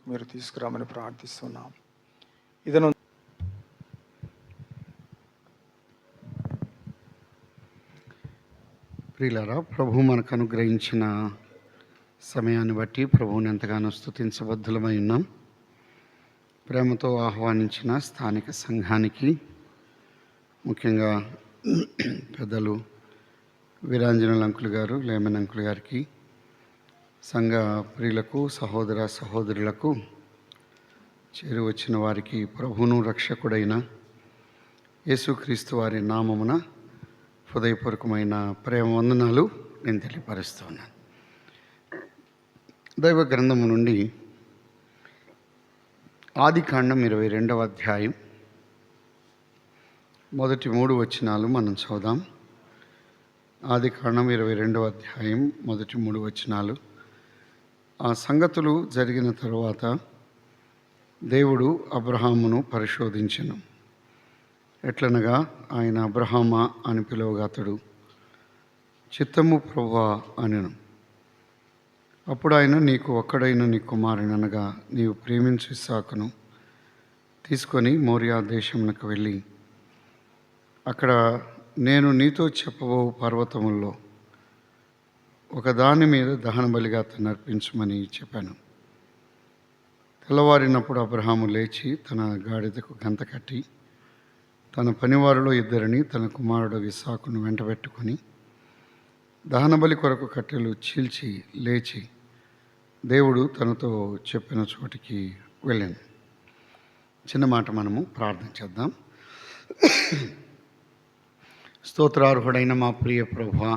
మీరు తీసుకురామని ప్రార్థిస్తున్నాం. ఇదను ప్రియులారా, ప్రభు మనకు అనుగ్రహించిన సమయాన్ని బట్టి ప్రభువుని ఎంతగానో స్తుతించబద్ధులమై ఉన్నాం. ప్రేమతో ఆహ్వానించిన స్థానిక సంఘానికి, ముఖ్యంగా పెద్దలు వీరాంజనేయులు అంకుల్ గారు, లేమన్ అంకుల్ గారికి, సంఘ ప్రియులకు, సహోదర సహోదరులకు, చేరి వచ్చిన వారికి ప్రభువును రక్షకుడైన యేసుక్రీస్తు వారి నామమున హృదయపూర్వకమైన ప్రేమ వందనాలు నేను తెలియపరుస్తున్నాను. దైవ గ్రంథము నుండి ఆదికాండం 22వ అధ్యాయం మొదటి 3 వచనాలు మనం చదువుదాం. ఆదికాండం 22వ అధ్యాయం మొదటి 3 వచనాలు. ఆ సంగతులు జరిగిన తరువాత దేవుడు అబ్రహామును పరిశోధించెను. ఎట్లనగా ఆయన అబ్రహామా అని పిలువగా అతడు చిత్తము ప్రభువా అనెను. అప్పుడు ఆయన, నీకు ఒక్కడైన నీ కుమారుననగా నీవు ప్రేమించు ఇస్సాకును తీసుకొని మోరియా దేశమునకు వెళ్ళి అక్కడ నేను నీతో చెప్పబో పర్వతముల్లో ఒకదాని మీద దహన బలిగా అతన్ని అర్పించమని చెప్పాను. తెల్లవారినప్పుడు అబ్రహాము లేచి తన గాడిదకు గంత కట్టి తన పనివారిలో 2 తన కుమారుడు ఇస్సాకును వెంటబెట్టుకొని దహనబలి కొరకు కట్టెలు చీల్చి లేచి దేవుడు తనతో చెప్పిన చోటికి వెళ్ళాను. చిన్న మాట మనము ప్రార్థన చేద్దాం. స్తోత్రార్హుడైన మా ప్రియ ప్రభువా,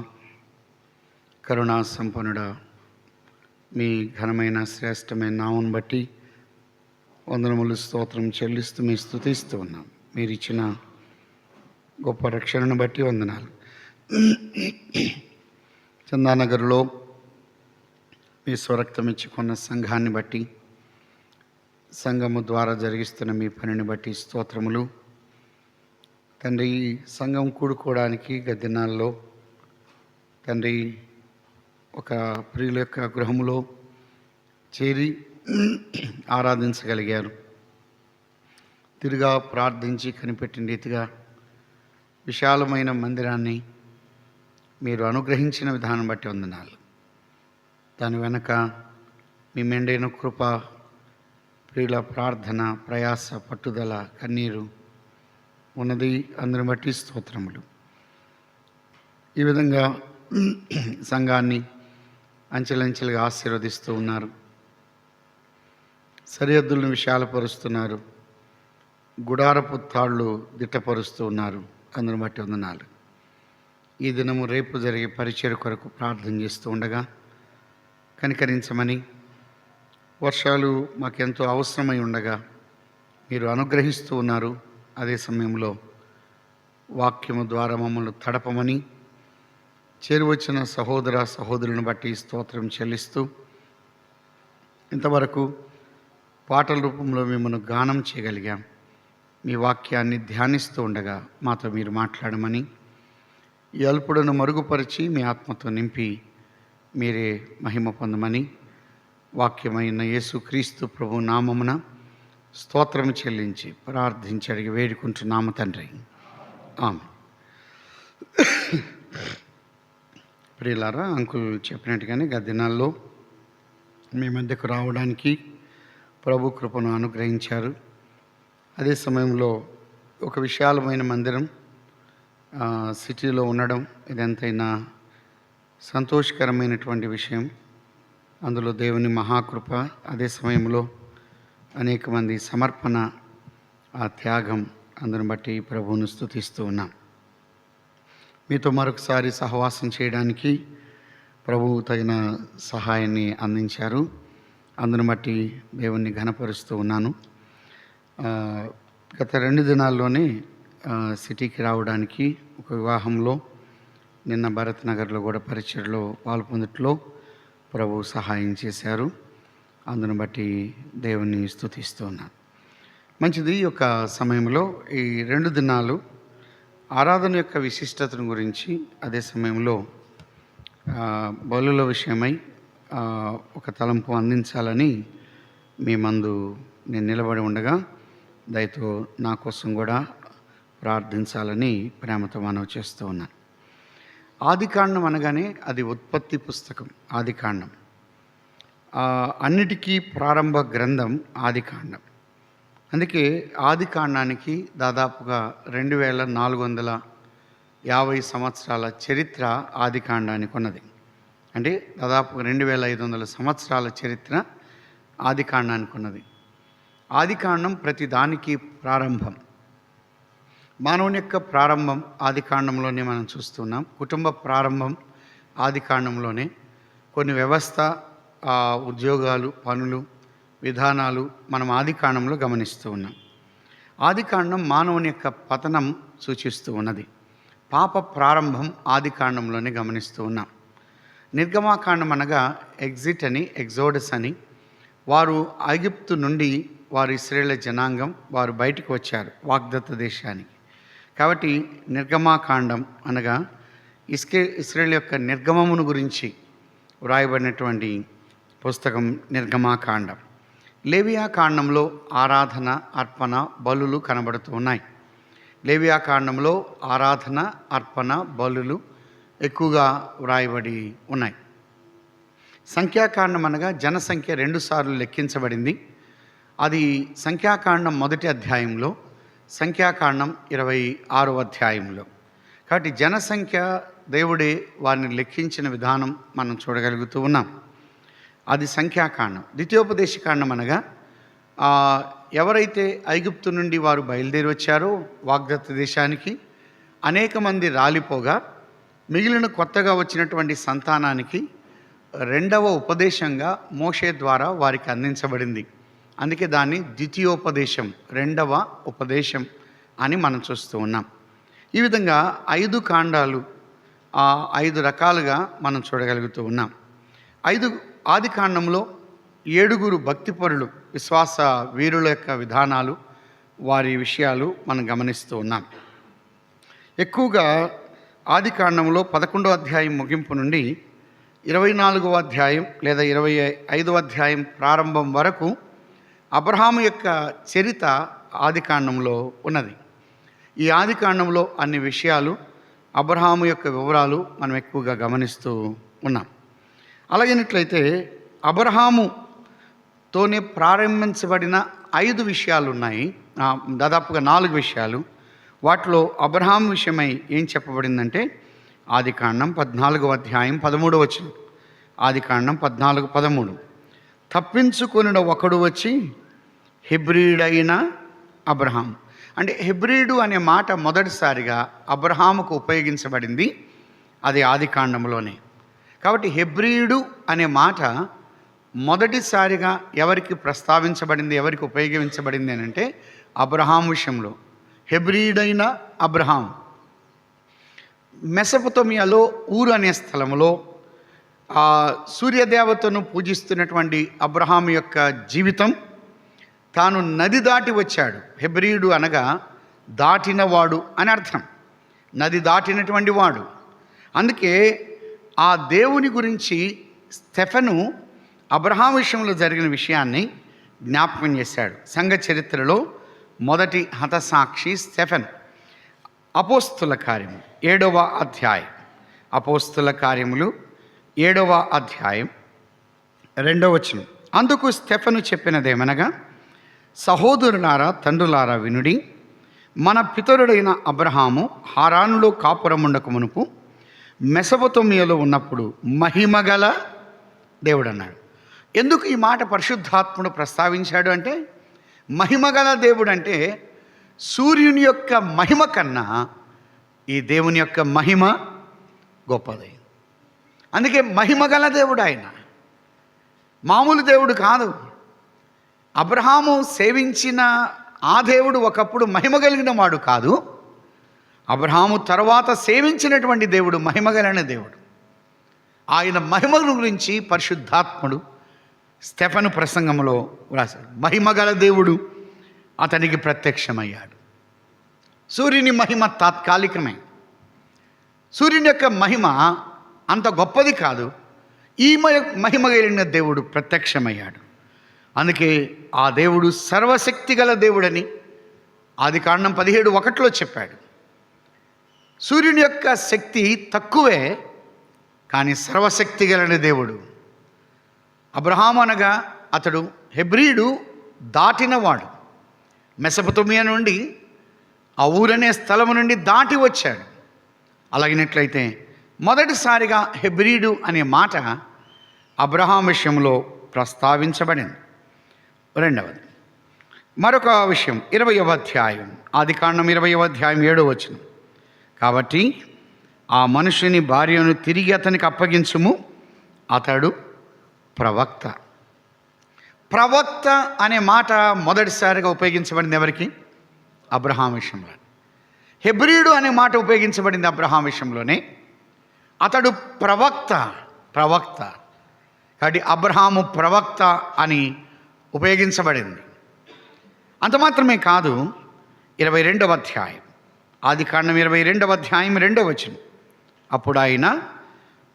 కరుణా సంపన్నుడా, మీ ఘనమైన శ్రేష్టమైన నామమును బట్టి వందనములు స్తోత్రం చెల్లిస్తూ మీ స్తుతిస్తూ ఉన్నాం. మీరు ఇచ్చిన గొప్ప రక్షణను బట్టి వందనాలు. చందానగర్లో మీ స్వరక్తం ఇచ్చుకున్న సంఘాన్ని బట్టి, సంఘము ద్వారా జరిగిస్తున్న మీ పనిని బట్టి స్తోత్రములు తండ్రి. సంఘం కూడుకోవడానికి గదినాల్లో తండ్రి ఒక ప్రియుల యొక్క గృహములో చేరి ఆరాధించగలిగారు. తిరుగా ప్రార్థించి కనిపెట్టిన రీతిగా విశాలమైన మందిరాన్ని మీరు అనుగ్రహించిన విధానం బట్టి వందనాలు. దాని వెనక మీ మెండైన కృప, ప్రియుల ప్రార్థన, ప్రయాస, పట్టుదల, కన్నీరు ఉన్నది. అందరిని బట్టి స్తోత్రములు. ఈ విధంగా సంఘాన్ని అంచెలంచెలుగా ఆశీర్వదిస్తూ ఉన్నారు. సరిహద్దులను విశాలపరుస్తున్నారు. గుడారపు తాళ్ళు దిట్టపరుస్తూ ఉన్నారు. అందును బట్టి వందనాలు. ఈ దినము రేపు జరిగే పరిచయ కొరకు ప్రార్థన చేస్తూ ఉండగా కనికరించమని, వర్షాలు మాకెంతో అవసరమై ఉండగా మీరు అనుగ్రహిస్తూ ఉన్నారు. అదే సమయంలో వాక్యము ద్వారా మమ్మల్ని తడపమని చేరువచ్చిన సహోదర సహోదరులను బట్టి స్తోత్రం చెల్లిస్తూ, ఇంతవరకు పాటల రూపంలో మిమ్మల్ని గానం చేయగలిగాం. మీ వాక్యాన్ని ధ్యానిస్తూ ఉండగా మాతో మీరు మాట్లాడమని, ఈ అల్పుడను మరుగుపరిచి మీ ఆత్మతో నింపి మీరే మహిమ పొందమని, వాక్యమైన యేసుక్రీస్తు ప్రభు నామమున స్తోత్రం చెల్లించి ప్రార్థించి అడిగి వేడుకుంటున్నాము తండ్రి. ఆమె. ప్రియులారా, అంకుల్ చెప్పినట్టుగానే గదినాల్లో మీ మధ్యకు రావడానికి ప్రభు కృపను అనుగ్రహించారు. అదే సమయంలో ఒక విశాలమైన మందిరం సిటీలో ఉండడం ఇదంతైనా సంతోషకరమైనటువంటి విషయం. అందులో దేవుని మహాకృప, అదే సమయంలో అనేక మంది సమర్పణ, ఆ త్యాగం, అందుని బట్టి ప్రభువును స్తుతిస్తూ ఉన్నాం. మీతో మరొకసారి సహవాసం చేయడానికి ప్రభువు తగిన సహాయాన్ని అందించారు. అందుని బట్టి దేవుణ్ణి ఘనపరుస్తూ ఉన్నాను. గత 2 దినాల్లోనే సిటీకి రావడానికి ఒక వివాహంలో నిన్న భరత్ నగర్లో కూడా పరిచయలో పాల్పొందట్లో ప్రభు సహాయం చేశారు. అందును బట్టి దేవుని స్తుతిస్తూ ఉన్నాను. మంచిది. ఈ యొక్క సమయంలో ఈ 2 దినాలు ఆరాధన యొక్క విశిష్టతను గురించి, అదే సమయంలో బలుల విషయమై ఒక తలంపు అందించాలని మీ మందు నేను నిలబడి ఉండగా దయతో నా కోసం కూడా ప్రార్థించాలని ప్రేమతో మనవి చేస్తూ ఉన్నాను. ఆదికాండం అనగానే అది ఉత్పత్తి పుస్తకం. ఆదికాండం అన్నిటికీ ప్రారంభ గ్రంథం ఆదికాండం. అందుకే ఆదికాండానికి దాదాపుగా 2450 సంవత్సరాల చరిత్ర ఆదికాండానికి ఉన్నది. అంటే దాదాపు 2500 సంవత్సరాల చరిత్ర ఆదికాండానికి ఉన్నది. ఆదికాండం ప్రతి దానికి ప్రారంభం. మానవుని యొక్క ప్రారంభం ఆదికాండంలోనే మనం చూస్తున్నాం. కుటుంబ ప్రారంభం ఆదికాండంలోనే. కొన్ని వ్యవస్థ, ఉద్యోగాలు, పనులు, విధానాలు మనం ఆదికాండంలో గమనిస్తూ ఉన్నాం. ఆదికాండం మానవుని యొక్క పతనం సూచిస్తూ ఉన్నది. పాప ప్రారంభం ఆదికాండంలోనే గమనిస్తూ ఉన్నాం. నిర్గమాకాండం అనగా ఎగ్జిట్ అని, ఎగ్జోడస్ అని. వారు ఐగుప్తు నుండి వారు ఇశ్రాయేలు జనాంగం వారు బయటికి వచ్చారు వాగ్దత్త దేశానికి. కాబట్టి నిర్గమాకాండం అనగా ఇశ్రాయేలు యొక్క నిర్గమమును గురించి వ్రాయబడినటువంటి పుస్తకం నిర్గమాకాండం. లేవియాకాండంలో ఆరాధన, అర్పణ, బలులు కనబడుతూ ఉన్నాయి. లేవియాకాండంలో ఆరాధన, అర్పణ, బలులు ఎక్కువగా వ్రాయబడి ఉన్నాయి. సంఖ్యాకాండం అనగా జనసంఖ్య 2 సార్లు లెక్కించబడింది. అది సంఖ్యాకాండం 1వ అధ్యాయంలో, సంఖ్యాకాండం 26వ అధ్యాయంలో. కాబట్టి జనసంఖ్య దేవుడే వారిని లెక్కించిన విధానం మనం చూడగలుగుతూ ఉన్నాం. అది సంఖ్యాకాండం. ద్వితీయోపదేశకాండం అనగా ఎవరైతే ఐగుప్తు నుండి వారు బయలుదేరి వచ్చారో వాగ్దత్త దేశానికి, అనేక మంది రాలిపోగా మిగిలిన కొత్తగా వచ్చినటువంటి సంతానానికి 2వ ఉపదేశంగా మోషే ద్వారా వారికి అందించబడింది. అందుకే దాన్ని ద్వితీయోపదేశం, 2వ ఉపదేశం అని మనం చూస్తూ ఉన్నాం. ఈ విధంగా 5 కాండాలు 5 రకాలుగా మనం చూడగలుగుతూ ఉన్నాం. ఆదికాండంలో 7 భక్తిపరులు, విశ్వాస వీరుల యొక్క విధానాలు, వారి విషయాలు మనం గమనిస్తూ ఉన్నాం. ఎక్కువగా ఆదికాండంలో 11వ అధ్యాయం ముగింపు నుండి 24వ అధ్యాయం లేదా 25వ అధ్యాయం ప్రారంభం వరకు అబ్రహాము యొక్క చరిత్ర ఆదికాండంలో ఉన్నది. ఈ ఆదికాండంలో అన్ని విషయాలు, అబ్రహాము యొక్క వివరాలు మనం ఎక్కువగా గమనిస్తూ ఉన్నాం. అలాగైనట్లయితే అబ్రహాముతోనే ప్రారంభించబడిన 5 విషయాలు ఉన్నాయి. దాదాపుగా 4 విషయాలు. వాటిలో అబ్రహాం విషయమై ఏం చెప్పబడిందంటే ఆదికాండం 14వ అధ్యాయం 13వ వచనం. ఆదికాండం 14:13 తప్పించుకొనిన ఒకడు వచ్చి హెబ్రీడైన అబ్రహాం. అంటే హెబ్రీడు అనే మాట మొదటిసారిగా అబ్రహాముకు ఉపయోగించబడింది అది ఆదికాండంలోనే. కాబట్టి హెబ్రీడు అనే మాట మొదటిసారిగా ఎవరికి ప్రస్తావించబడింది, ఎవరికి ఉపయోగించబడింది అని అంటే అబ్రహాం విషయంలో. హెబ్రీడైన అబ్రహాం. మెసొపొతేమియాలో ఊరు అనే స్థలంలో సూర్యదేవతను పూజిస్తున్నటువంటి అబ్రహాం యొక్క జీవితం, తాను నది దాటి వచ్చాడు. హెబ్రీడు అనగా దాటినవాడు అని అర్థం. నది దాటినటువంటి వాడు. అందుకే ఆ దేవుని గురించి స్టెఫెను అబ్రహాం విషయంలో జరిగిన విషయాన్ని జ్ఞాపకం చేశాడు. సంఘ చరిత్రలో మొదటి హతసాక్షి స్టెఫెన్. అపోస్తుల కార్యములు 7వ అధ్యాయం. అపోస్తుల కార్యములు 7వ అధ్యాయం 2వ వచనం. అందుకు స్టెఫెను చెప్పినదేమనగా, సహోదరులారా, తండ్రులారా వినుడి. మన పితరుడైన అబ్రహాము హారానులో కాపురముండక మునుపు మెసొపొతేమియాలో ఉన్నప్పుడు మహిమగల దేవుడు అన్నాడు. ఎందుకు ఈ మాట పరిశుద్ధాత్ముడు ప్రస్తావించాడు అంటే, మహిమగల దేవుడు అంటే సూర్యుని యొక్క మహిమ కన్నా ఈ దేవుని యొక్క మహిమ గొప్పది. అందుకే మహిమగల దేవుడు ఆయన, మామూలు దేవుడు కాదు. అబ్రహాము సేవించిన ఆ దేవుడు ఒకప్పుడు మహిమ కలిగిన వాడు కాదు. అబ్రహాము తర్వాత సేవించినటువంటి దేవుడు మహిమగలిగిన దేవుడు. ఆయన మహిమను గురించి పరిశుద్ధాత్ముడు స్టెఫెను ప్రసంగంలో వ్రాశాడు. మహిమగల దేవుడు అతనికి ప్రత్యక్షమయ్యాడు. సూర్యుని మహిమ తాత్కాలికమే. సూర్యుని యొక్క మహిమ అంత గొప్పది కాదు. ఈ మహిమ కలిగిన దేవుడు ప్రత్యక్షమయ్యాడు. అందుకే ఆ దేవుడు సర్వశక్తి గల దేవుడని ఆదికాండం 17:1 చెప్పాడు. సూర్యుని యొక్క శక్తి తక్కువే, కానీ సర్వశక్తి గల దేవుడు. అబ్రహాము అనగా అతడు హెబ్రీడు దాటినవాడు. మెసొపొతేమియా నుండి, ఆ ఊరనే స్థలము నుండి దాటి వచ్చాడు. అలాగినట్లయితే మొదటిసారిగా హెబ్రీడు అనే మాట అబ్రహాం విషయంలో ప్రస్తావించబడింది. రెండవది మరొక విషయం, 20వ అధ్యాయం, ఆదికాండం 20వ అధ్యాయం 7వ వచనం. కాబట్టి ఆ మనుషుని భార్యను తిరిగి అతనికి అప్పగించుము, అతడు ప్రవక్త. ప్రవక్త అనే మాట మొదటిసారిగా ఉపయోగించబడింది ఎవరికి? అబ్రహాం విషయంలో. హెబ్రీడు అనే మాట ఉపయోగించబడింది అబ్రహాం విషయంలోనే. అతడు ప్రవక్త. కాబట్టి అబ్రహాము ప్రవక్త అని ఉపయోగించబడింది. అంత మాత్రమే కాదు, 22వ అధ్యాయం, ఆదికాండం 22వ అధ్యాయం 2వ వచనం. అప్పుడు ఆయన,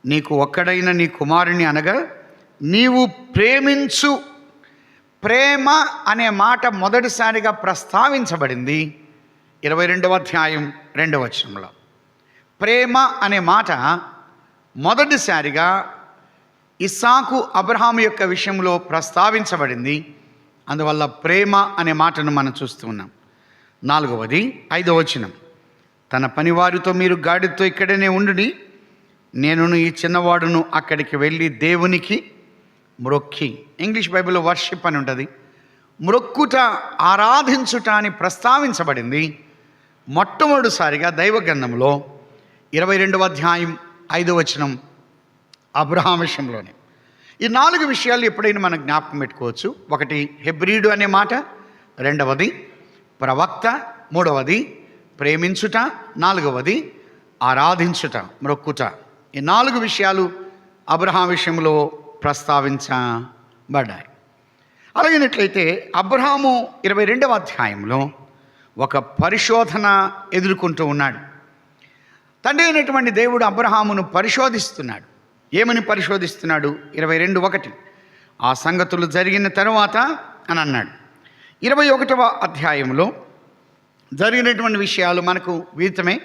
నీకు ఒక్కడైన నీ కుమారుని అనగా నీవు ప్రేమించు. ప్రేమ అనే మాట మొదటిసారిగా ప్రస్తావించబడింది 22వ అధ్యాయం 2వ వచనంలో. ప్రేమ అనే మాట మొదటిసారిగా ఇస్సాకు అబ్రహాము యొక్క విషయంలో ప్రస్తావించబడింది. అందువల్ల ప్రేమ అనే మాటను మనం చూస్తూ ఉన్నాం. 4వది 5వ వచనం, తన పనివారితో మీరు గాడితో ఇక్కడనే ఉండుడి, నేనును ఈ చిన్నవాడును అక్కడికి వెళ్ళి దేవునికి మ్రొక్కి. ఇంగ్లీష్ బైబిల్లో వర్షిప్ అని ఉంటుంది. మ్రొక్కుట, ఆరాధించుట అని ప్రస్తావించబడింది మొట్టమొదటిసారిగా దైవ గ్రంథంలో 22వ అధ్యాయం 5వ వచనం అబ్రహాం విషయంలోనే. ఈ 4 విషయాలు ఎప్పుడైనా మనం జ్ఞాపకం పెట్టుకోవచ్చు. ఒకటి హెబ్రీడు అనే మాట, రెండవది ప్రవక్త, మూడవది ప్రేమించుట, 4వది ఆరాధించుట, మ్రొక్కుట. ఈ 4 విషయాలు అబ్రహాం విషయంలో ప్రస్తావించబడ్డాయి. అలాగినట్లయితే అబ్రహాము 22వ అధ్యాయంలో ఒక పరిశోధన ఎదుర్కొంటూ ఉన్నాడు. తండ్రి అయినటువంటి దేవుడు అబ్రహామును పరిశోధిస్తున్నాడు. ఏమని పరిశోధిస్తున్నాడు? 22:1, ఆ సంగతులు జరిగిన తరువాత అని అన్నాడు. 21వ అధ్యాయంలో జరిగినటువంటి విషయాలు మనకు విదితమే.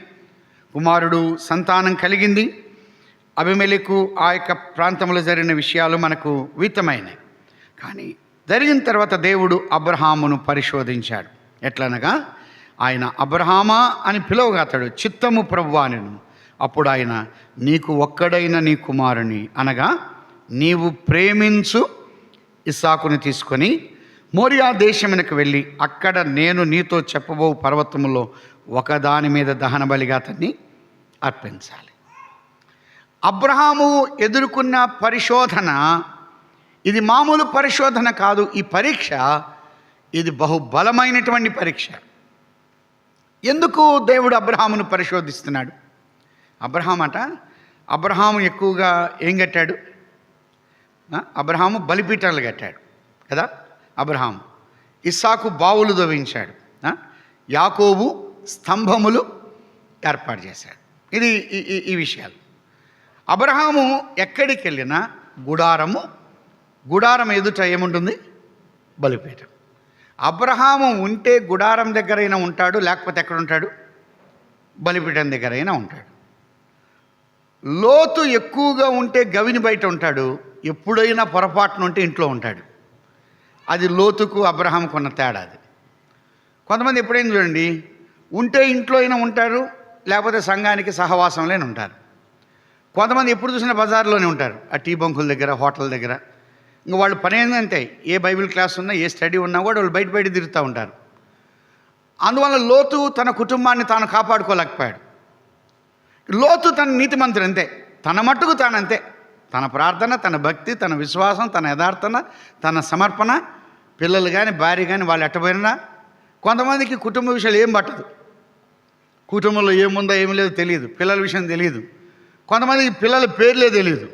కుమారుడు సంతానం కలిగింది. అబీమెలెకు ఆ యొక్క ప్రాంతంలో జరిగిన విషయాలు మనకు విదితమైనవి. కానీ జరిగిన తర్వాత దేవుడు అబ్రహామును పరిశోధించాడు. ఎట్లనగా ఆయన అబ్రహామా అని పిలువగా అతడు చిత్తము ప్రభువా అనెను. అప్పుడు ఆయన, నీకు ఒక్కడైన నీ కుమారుని అనగా నీవు ప్రేమించు ఇస్సాకుని తీసుకొని మోరియా దేశమునకు వెళ్ళి అక్కడ నేను నీతో చెప్పబో పర్వతములో ఒకదాని మీద దహన బలిగా అతన్ని అర్పించాలి. అబ్రహాము ఎదుర్కొన్న పరిశోధన ఇది మామూలు పరిశోధన కాదు. ఈ పరీక్ష ఇది బహుబలమైనటువంటి పరీక్ష. ఎందుకు దేవుడు అబ్రహామును పరిశోధిస్తున్నాడు? అబ్రహాము ఎక్కువగా ఏం కట్టాడు? అబ్రహాము బలిపీఠాలు కట్టాడు కదా. అబ్రహాము ఇస్సాకు బావులు దవ్వించాడు. యాకోబు స్తంభములు ఏర్పాటు చేశాడు. ఇది ఈ విషయాలు. అబ్రహాము ఎక్కడికి వెళ్ళినా గుడారం ఎదుట ఏముంటుంది? బలిపీఠం. అబ్రహాము ఉంటే గుడారం దగ్గరైనా ఉంటాడు, లేకపోతే ఎక్కడ ఉంటాడు? బలిపీఠం దగ్గరైనా ఉంటాడు. లోతు ఎక్కువగా ఉంటే గవిని బయట ఉంటాడు, ఎప్పుడైనా పొరపాటున ఉంటే ఇంట్లో ఉంటాడు. అది లోతుకు అబ్రహాంకు ఉన్న తేడా. అది కొంతమంది ఎప్పుడైనా చూడండి, ఉంటే ఇంట్లో అయినా ఉంటారు, లేకపోతే సంఘానికి సహవాసంలోనే ఉంటారు. కొంతమంది ఎప్పుడు చూసినా బజార్లోనే ఉంటారు, ఆ టీ బంకుల దగ్గర, హోటల్ దగ్గర. ఇంకా వాళ్ళు పని ఏంటంటే ఏ బైబిల్ క్లాస్ ఉన్నా, ఏ స్టడీ ఉన్నా కూడా వాళ్ళు బయట తిరుగుతూ ఉంటారు. అందువల్ల లోతు తన కుటుంబాన్ని తాను కాపాడుకోలేకపోయాడు. లోతు తన నీతిమంతుడు అంతే, తన మట్టుకు తానంతే. తన ప్రార్థన, తన భక్తి, తన విశ్వాసం, తన యథార్థన, తన సమర్పణ, పిల్లలు కానీ భార్య కానీ వాళ్ళు ఎట్టపోయినా. కొంతమందికి కుటుంబ విషయాలు ఏం పట్టదు, కుటుంబంలో ఏముందో ఏమి లేదో తెలియదు, పిల్లల విషయం తెలియదు. కొంతమందికి పిల్లల పేర్లే తెలియదు.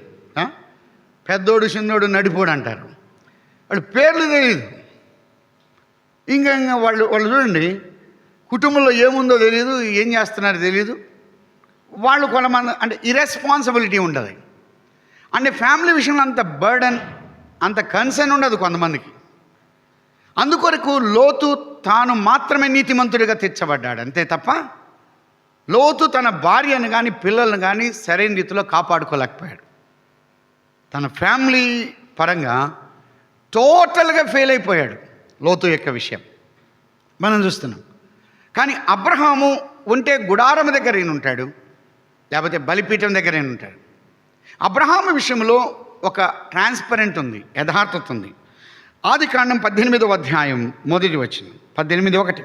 పెద్దోడు చిన్నోడు నడిపోడు అంటారు, వాళ్ళు పేర్లు తెలియదు. ఇంకా వాళ్ళు చూడండి, కుటుంబంలో ఏముందో తెలియదు, ఏం చేస్తున్నారో తెలియదు. వాళ్ళు కొంతమంది అంటే ఇరెస్పాన్సిబిలిటీ ఉండదు. అంటే ఫ్యామిలీ విషయంలో అంత బర్డన్, అంత కన్సర్న్ ఉండదు కొంతమందికి. అందుకొరకు లోతు తాను మాత్రమే నీతిమంతుడిగా తీర్చబడ్డాడు, అంతే తప్ప లోతు తన భార్యను కానీ పిల్లలను కానీ సరైన రీతిలో కాపాడుకోలేకపోయాడు. తన ఫ్యామిలీ పరంగా టోటల్గా ఫెయిల్ అయిపోయాడు లోతు యొక్క విషయం మనం చూస్తున్నాం. కానీ అబ్రహాము ఉంటే గుడారం దగ్గర ఉంటాడు, లేకపోతే బలిపీఠం దగ్గర ఉంటాడు. అబ్రహాము విషయంలో ఒక ట్రాన్స్పరెంట్ ఉంది, యథార్థత ఉంది. ఆదికాండం 18వ అధ్యాయం 1వ వచనం, 18:1.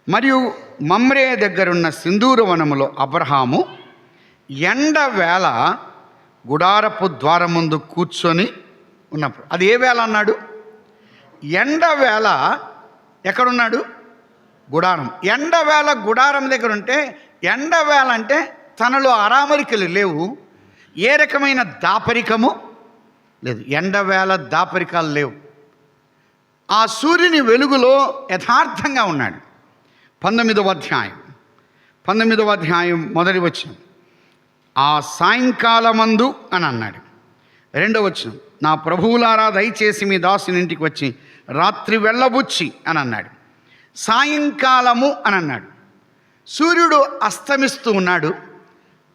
మరియు మమ్రే దగ్గరున్న సింధూర వనములో అబ్రహాము ఎండవేళ గుడారపు ద్వారం ముందు కూర్చొని ఉన్నప్పుడు, అది ఏ వేళ అన్నాడు? ఎండవేళ. ఎక్కడున్నాడు? గుడారం. ఎండవేళ గుడారం దగ్గర ఉంటే, ఎండవేళ అంటే తనలో అరామరికలు లేవు, ఏ రకమైన దాపరికము లేదు, ఎండవేళ దాపరికాలు లేవు. ఆ సూర్యుని వెలుగులో యథార్థంగా ఉన్నాడు. 19వ అధ్యాయం 1వ వచనం, ఆ సాయంకాలమందు అని అన్నాడు. 2వ వచనం, నా ప్రభువులారా దయచేసి మీ దాసుని ఇంటికి వచ్చి రాత్రి వెళ్ళబుచ్చి అని అన్నాడు. సాయంకాలము అని అన్నాడు. సూర్యుడు అస్తమిస్తూ ఉన్నాడు.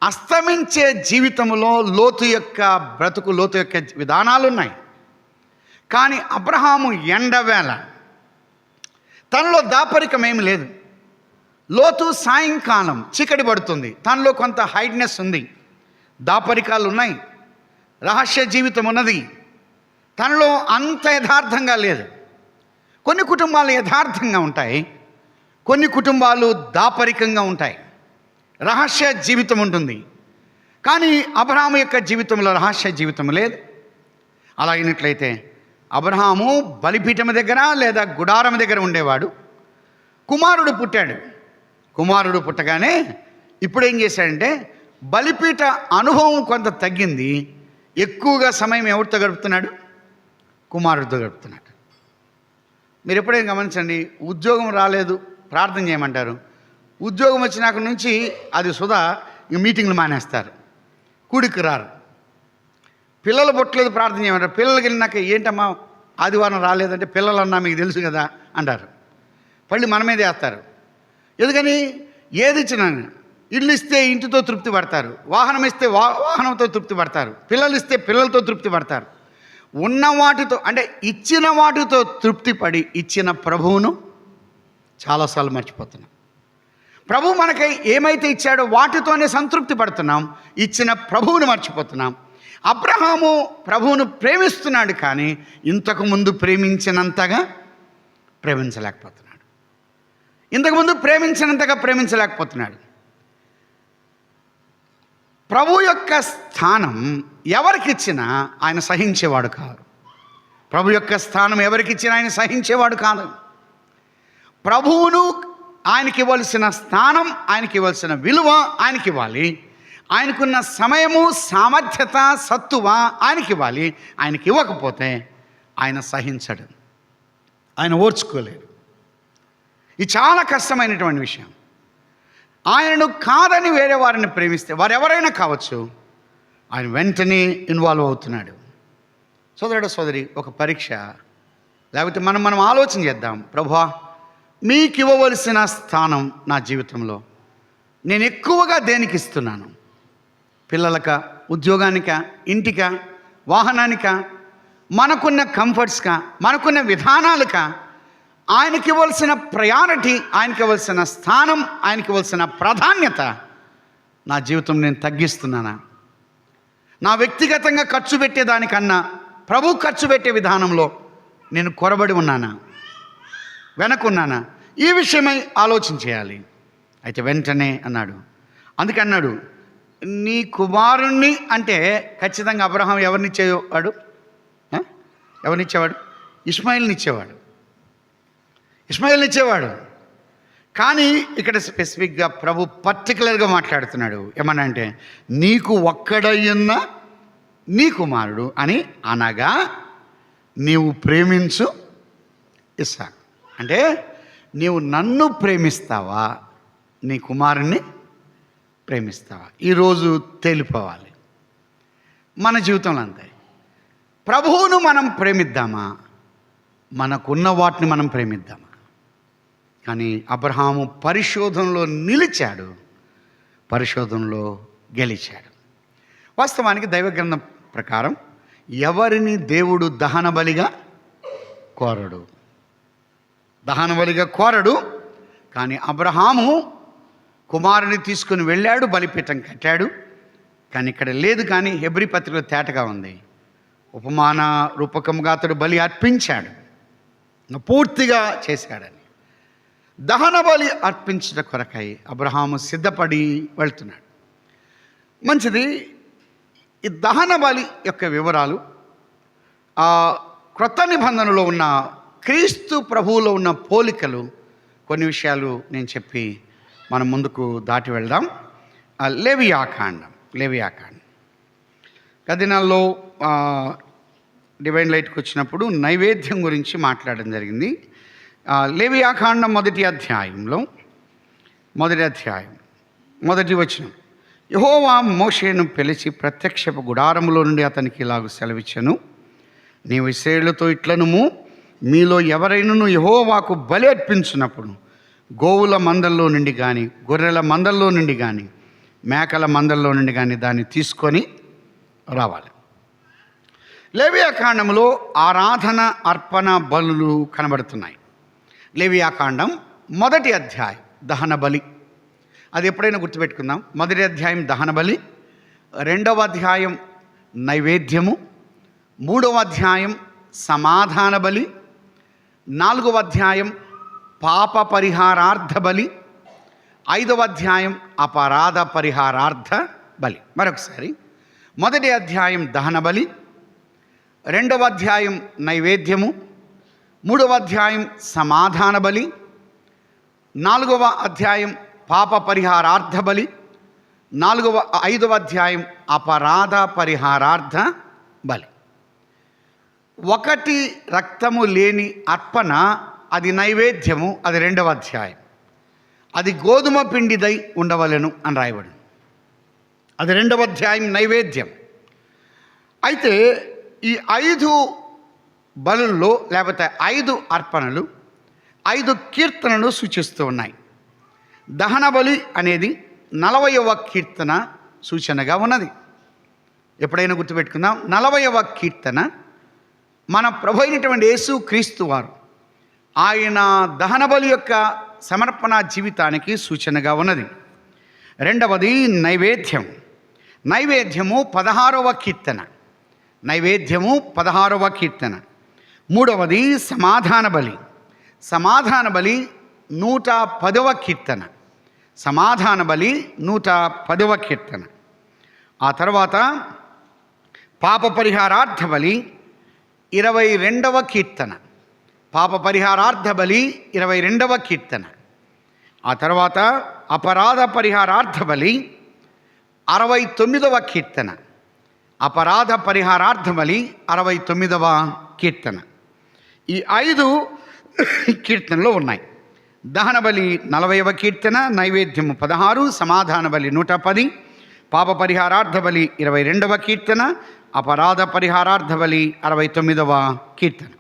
అస్తమించే జీవితంలో లోతు యొక్క బ్రతుకు, లోతు యొక్క విధానాలు ఉన్నాయి. కానీ అబ్రహాము ఎండవేళ, తనలో దాపరికం ఏమి లేదు. లోతు సాయంకాలం చీకటి పడుతుంది, తనలో కొంత హైడ్నెస్ ఉంది, దాపరికాలు ఉన్నాయి, రహస్య జీవితం ఉన్నది, తనలో అంత యథార్థంగా లేదు. కొన్ని కుటుంబాలు యథార్థంగా ఉంటాయి, కొన్ని కుటుంబాలు దాపరికంగా ఉంటాయి, రహస్య జీవితం ఉంటుంది. కానీ అబ్రహాము యొక్క జీవితంలో రహస్య జీవితం లేదు. అలా అయినట్లయితే అబ్రహాము బలిపీఠం దగ్గర లేదా గుడారం దగ్గర ఉండేవాడు. కుమారుడు పుట్టాడు. కుమారుడు పుట్టగానే ఇప్పుడు ఏం చేశాడంటే, బలిపీఠ అనుభవం కొంత తగ్గింది, ఎక్కువగా సమయం ఎవరితో గడుపుతున్నాడు? కుమారుడితో గడుపుతున్నాడు. మీరు ఎప్పుడైనా గమనించండి, ఉద్యోగం రాలేదు ప్రార్థన చేయమంటారు, ఉద్యోగం వచ్చినాక నుంచి అది సుధా మీటింగ్లు మానేస్తారు, కూడికి రారు. పిల్లలు పుట్టలేదు ప్రార్థన చేయమంటారు, పిల్లలకి వెళ్ళినాక ఏంటమ్మా ఆదివారం రాలేదంటే పిల్లలన్నా మీకు తెలుసు కదా అంటారు. పళ్ళు మన మీదే వేస్తారు. ఎందుకని? ఏది ఇచ్చినా, ఇల్లు ఇస్తే ఇంటితో తృప్తి పడతారు, వాహనం ఇస్తే వాహనంతో తృప్తి పడతారు, పిల్లలు ఇస్తే పిల్లలతో తృప్తి పడతారు. ఉన్న వాటితో అంటే ఇచ్చిన వాటితో తృప్తి పడి ఇచ్చిన ప్రభువును చాలాసార్లు మర్చిపోతున్నాం. ప్రభు మనకై ఏమైతే ఇచ్చాడో వాటితోనే సంతృప్తి పడుతున్నాం, ఇచ్చిన ప్రభువును మర్చిపోతున్నాం. అబ్రహాము ప్రభువును ప్రేమిస్తున్నాడు, కానీ ఇంతకుముందు ప్రేమించినంతగా ప్రేమించలేకపోతున్నాడు. ఇంతకుముందు ప్రేమించలేకపోతున్నాడు. ప్రభు యొక్క స్థానం ఎవరికిచ్చినా ఆయన సహించేవాడు కాదు. ప్రభు యొక్క స్థానం ఎవరికిచ్చినా ఆయన సహించేవాడు కాదు. ప్రభువును ఆయనకి ఇవ్వాల్సిన స్థానం, ఆయనకి ఇవ్వాల్సిన విలువ ఆయనకి ఇవ్వాలి. ఆయనకున్న సమయము, సామర్థ్యత, సత్తువ ఆయనకి ఇవ్వాలి. ఆయనకి ఇవ్వకపోతే ఆయన సహించడు, ఆయన ఓర్చుకోలేడు. ఇది చాలా కష్టమైనటువంటి విషయం. ఆయనను కాదని వేరే వారిని ప్రేమిస్తే, వారు ఎవరైనా కావచ్చు, ఆయన వెంటనే ఇన్వాల్వ్ అవుతున్నాడు. సోదరుడు సోదరి, ఒక పరీక్ష, లేకపోతే మనం ఆలోచన చేద్దాం. ప్రభువా, మీకు ఇవ్వవలసిన స్థానం నా జీవితంలో నేను ఎక్కువగా దేనికి ఇస్తున్నాను? పిల్లలక, ఉద్యోగానిక, ఇంటిక, వాహనానిక, మనకున్న కంఫర్ట్స్కా, మనకున్న విధానాలక? ఆయనకి ఇవ్వాల్సిన ప్రయారిటీ, ఆయనకి ఇవ్వాల్సిన స్థానం, ఆయనకి ఇవ్వాల్సిన ప్రాధాన్యత నా జీవితం నేను తగ్గిస్తున్నానా? నా వ్యక్తిగతంగా ఖర్చు పెట్టేదానికన్నా ప్రభు ఖర్చు పెట్టే విధానంలో నేను కొరబడి ఉన్నానా, వెనకున్నానా? ఈ విషయమై ఆలోచన చేయాలి. అయితే వెంటనే అన్నాడు, అందుకన్నాడు, నీ కుమారుణ్ణి అంటే ఖచ్చితంగా అబ్రహాం ఎవరినిచ్చేవాడు? ఎవరినిచ్చేవాడు? ఇష్మాయిల్నిచ్చేవాడు. కానీ ఇక్కడ స్పెసిఫిక్గా ప్రభు పర్టికులర్గా మాట్లాడుతున్నాడు. ఏమన్నా అంటే, నీకు ఒక్కడయ్యున్న నీ కుమారుడు అని అనగా నీవు ప్రేమించు ఇస్సాకు. అంటే నీవు నన్ను ప్రేమిస్తావా, నీ కుమారుణ్ణి ప్రేమిస్తావా? ఈరోజు తేలిపోవాలి మన జీవితంలో అంతే. ప్రభువును మనం ప్రేమిద్దామా, మనకున్న వాటిని మనం ప్రేమిద్దామా? కానీ అబ్రహాము పరిశోధనలో నిలిచాడు, పరిశోధనలో గెలిచాడు. వాస్తవానికి దైవ గ్రంథం ప్రకారం ఎవరిని దేవుడు దహన బలిగా కోరడు. కానీ అబ్రహాము కుమారుని తీసుకుని వెళ్ళాడు, బలిపీఠం కట్టాడు. కానీ ఇక్కడ లేదు. కానీ హెబ్రీ పత్రికలో తేటగా ఉంది, ఉపమాన రూపకంగా అతడు బలి అర్పించాడు, పూర్తిగా చేశాడని. దహన బలి అర్పించట కొరకై అబ్రహాము సిద్ధపడి వెళ్తున్నాడు. మంచిది. ఈ దహన బలి యొక్క వివరాలు క్రొత్త నిబంధనలో ఉన్న క్రీస్తు ప్రభువులో ఉన్న పోలికలు కొన్ని విషయాలు నేను చెప్పి మనం ముందుకు దాటి వెళ్దాం. లేవియాకాండం గదినాల్లో డివైన్ లైట్కి వచ్చినప్పుడు నైవేద్యం గురించి మాట్లాడడం జరిగింది. లేవియాకాండం మొదటి అధ్యాయం మొదటి వచనం, యెహోవా మోషేను పిలిచి ప్రత్యక్షపు గుడారములో నుండి అతనికి ఇలాగ సెలవిచ్చెను, నీవు ఇశ్రాయేలుతో ఇట్లనుము, మీలో ఎవరైనాను యెహోవాకు బలి అర్పించినప్పుడు గోవుల మందల్లో నుండి కానీ, గొర్రెల మందల్లో నుండి కానీ, మేకల మందల్లో నుండి కానీ దాన్ని తీసుకొని రావాలి. లేవియాకాండంలో ఆరాధన అర్పణ బలులు కనబడుతున్నాయి. లేవియాకాండం మొదటి అధ్యాయం దహన బలి, అది ఎప్పుడైనా గుర్తుపెట్టుకుందాం. మొదటి అధ్యాయం దహన బలి, రెండవ అధ్యాయం నైవేద్యము, మూడవ అధ్యాయం సమాధాన బలి, నాలుగవ అధ్యాయం పాప పరిహారార్థ బలి, ఐదవ అధ్యాయం అపరాధ పరిహారార్థ బలి. మరొకసారి, మొదటి అధ్యాయం దహన బలి, రెండవ అధ్యాయం నైవేద్యము, మూడవ అధ్యాయం సమాధాన బలి, నాలుగవ అధ్యాయం పాప పరిహారార్థ బలి, ఐదవ అధ్యాయం అపరాధ పరిహారార్థ బలి. ఒకటి రక్తము లేని అర్పణ, అది నైవేద్యము, అది రెండవ అధ్యాయం. అది గోధుమ పిండిదై ఉండవలెను అని రాయబడింది. అది రెండవ అధ్యాయం నైవేద్యం. అయితే ఈ 5 బలుల్లో లేకపోతే 5 అర్పణలు 5 కీర్తనలు సూచిస్తూ ఉన్నాయి. దహన బలి అనేది 40వ కీర్తన సూచనగా ఉన్నది. ఎప్పుడైనా గుర్తుపెట్టుకుందాం, 40వ కీర్తన మన ప్రభు అయినటువంటి యేసు క్రీస్తు వారు ఆయన దహన బలి యొక్క సమర్పణ జీవితానికి సూచనగా ఉన్నది. రెండవది నైవేద్యము 16వ కీర్తన, నైవేద్యము 16వ కీర్తన. మూడవది సమాధాన బలి 110వ కీర్తన, సమాధాన బలి 110వ కీర్తన. ఆ తర్వాత పాప పరిహారార్థ బలి 22వ కీర్తన, పాప పరిహారార్థ బలి 22వ కీర్తన. ఆ తర్వాత అపరాధ పరిహారార్థ బలి 69వ కీర్తన, అపరాధ పరిహారార్థ బలి 69వ కీర్తన. ఈ 5 కీర్తనలు ఉన్నాయి. దహన బలి 40వ కీర్తన, నైవేద్యము 16, సమాధాన బలి 110, పాప పరిహారార్థ బలి 22వ కీర్తన, అపరాధ పరిహారార్థ బలి 69వ కీర్తన.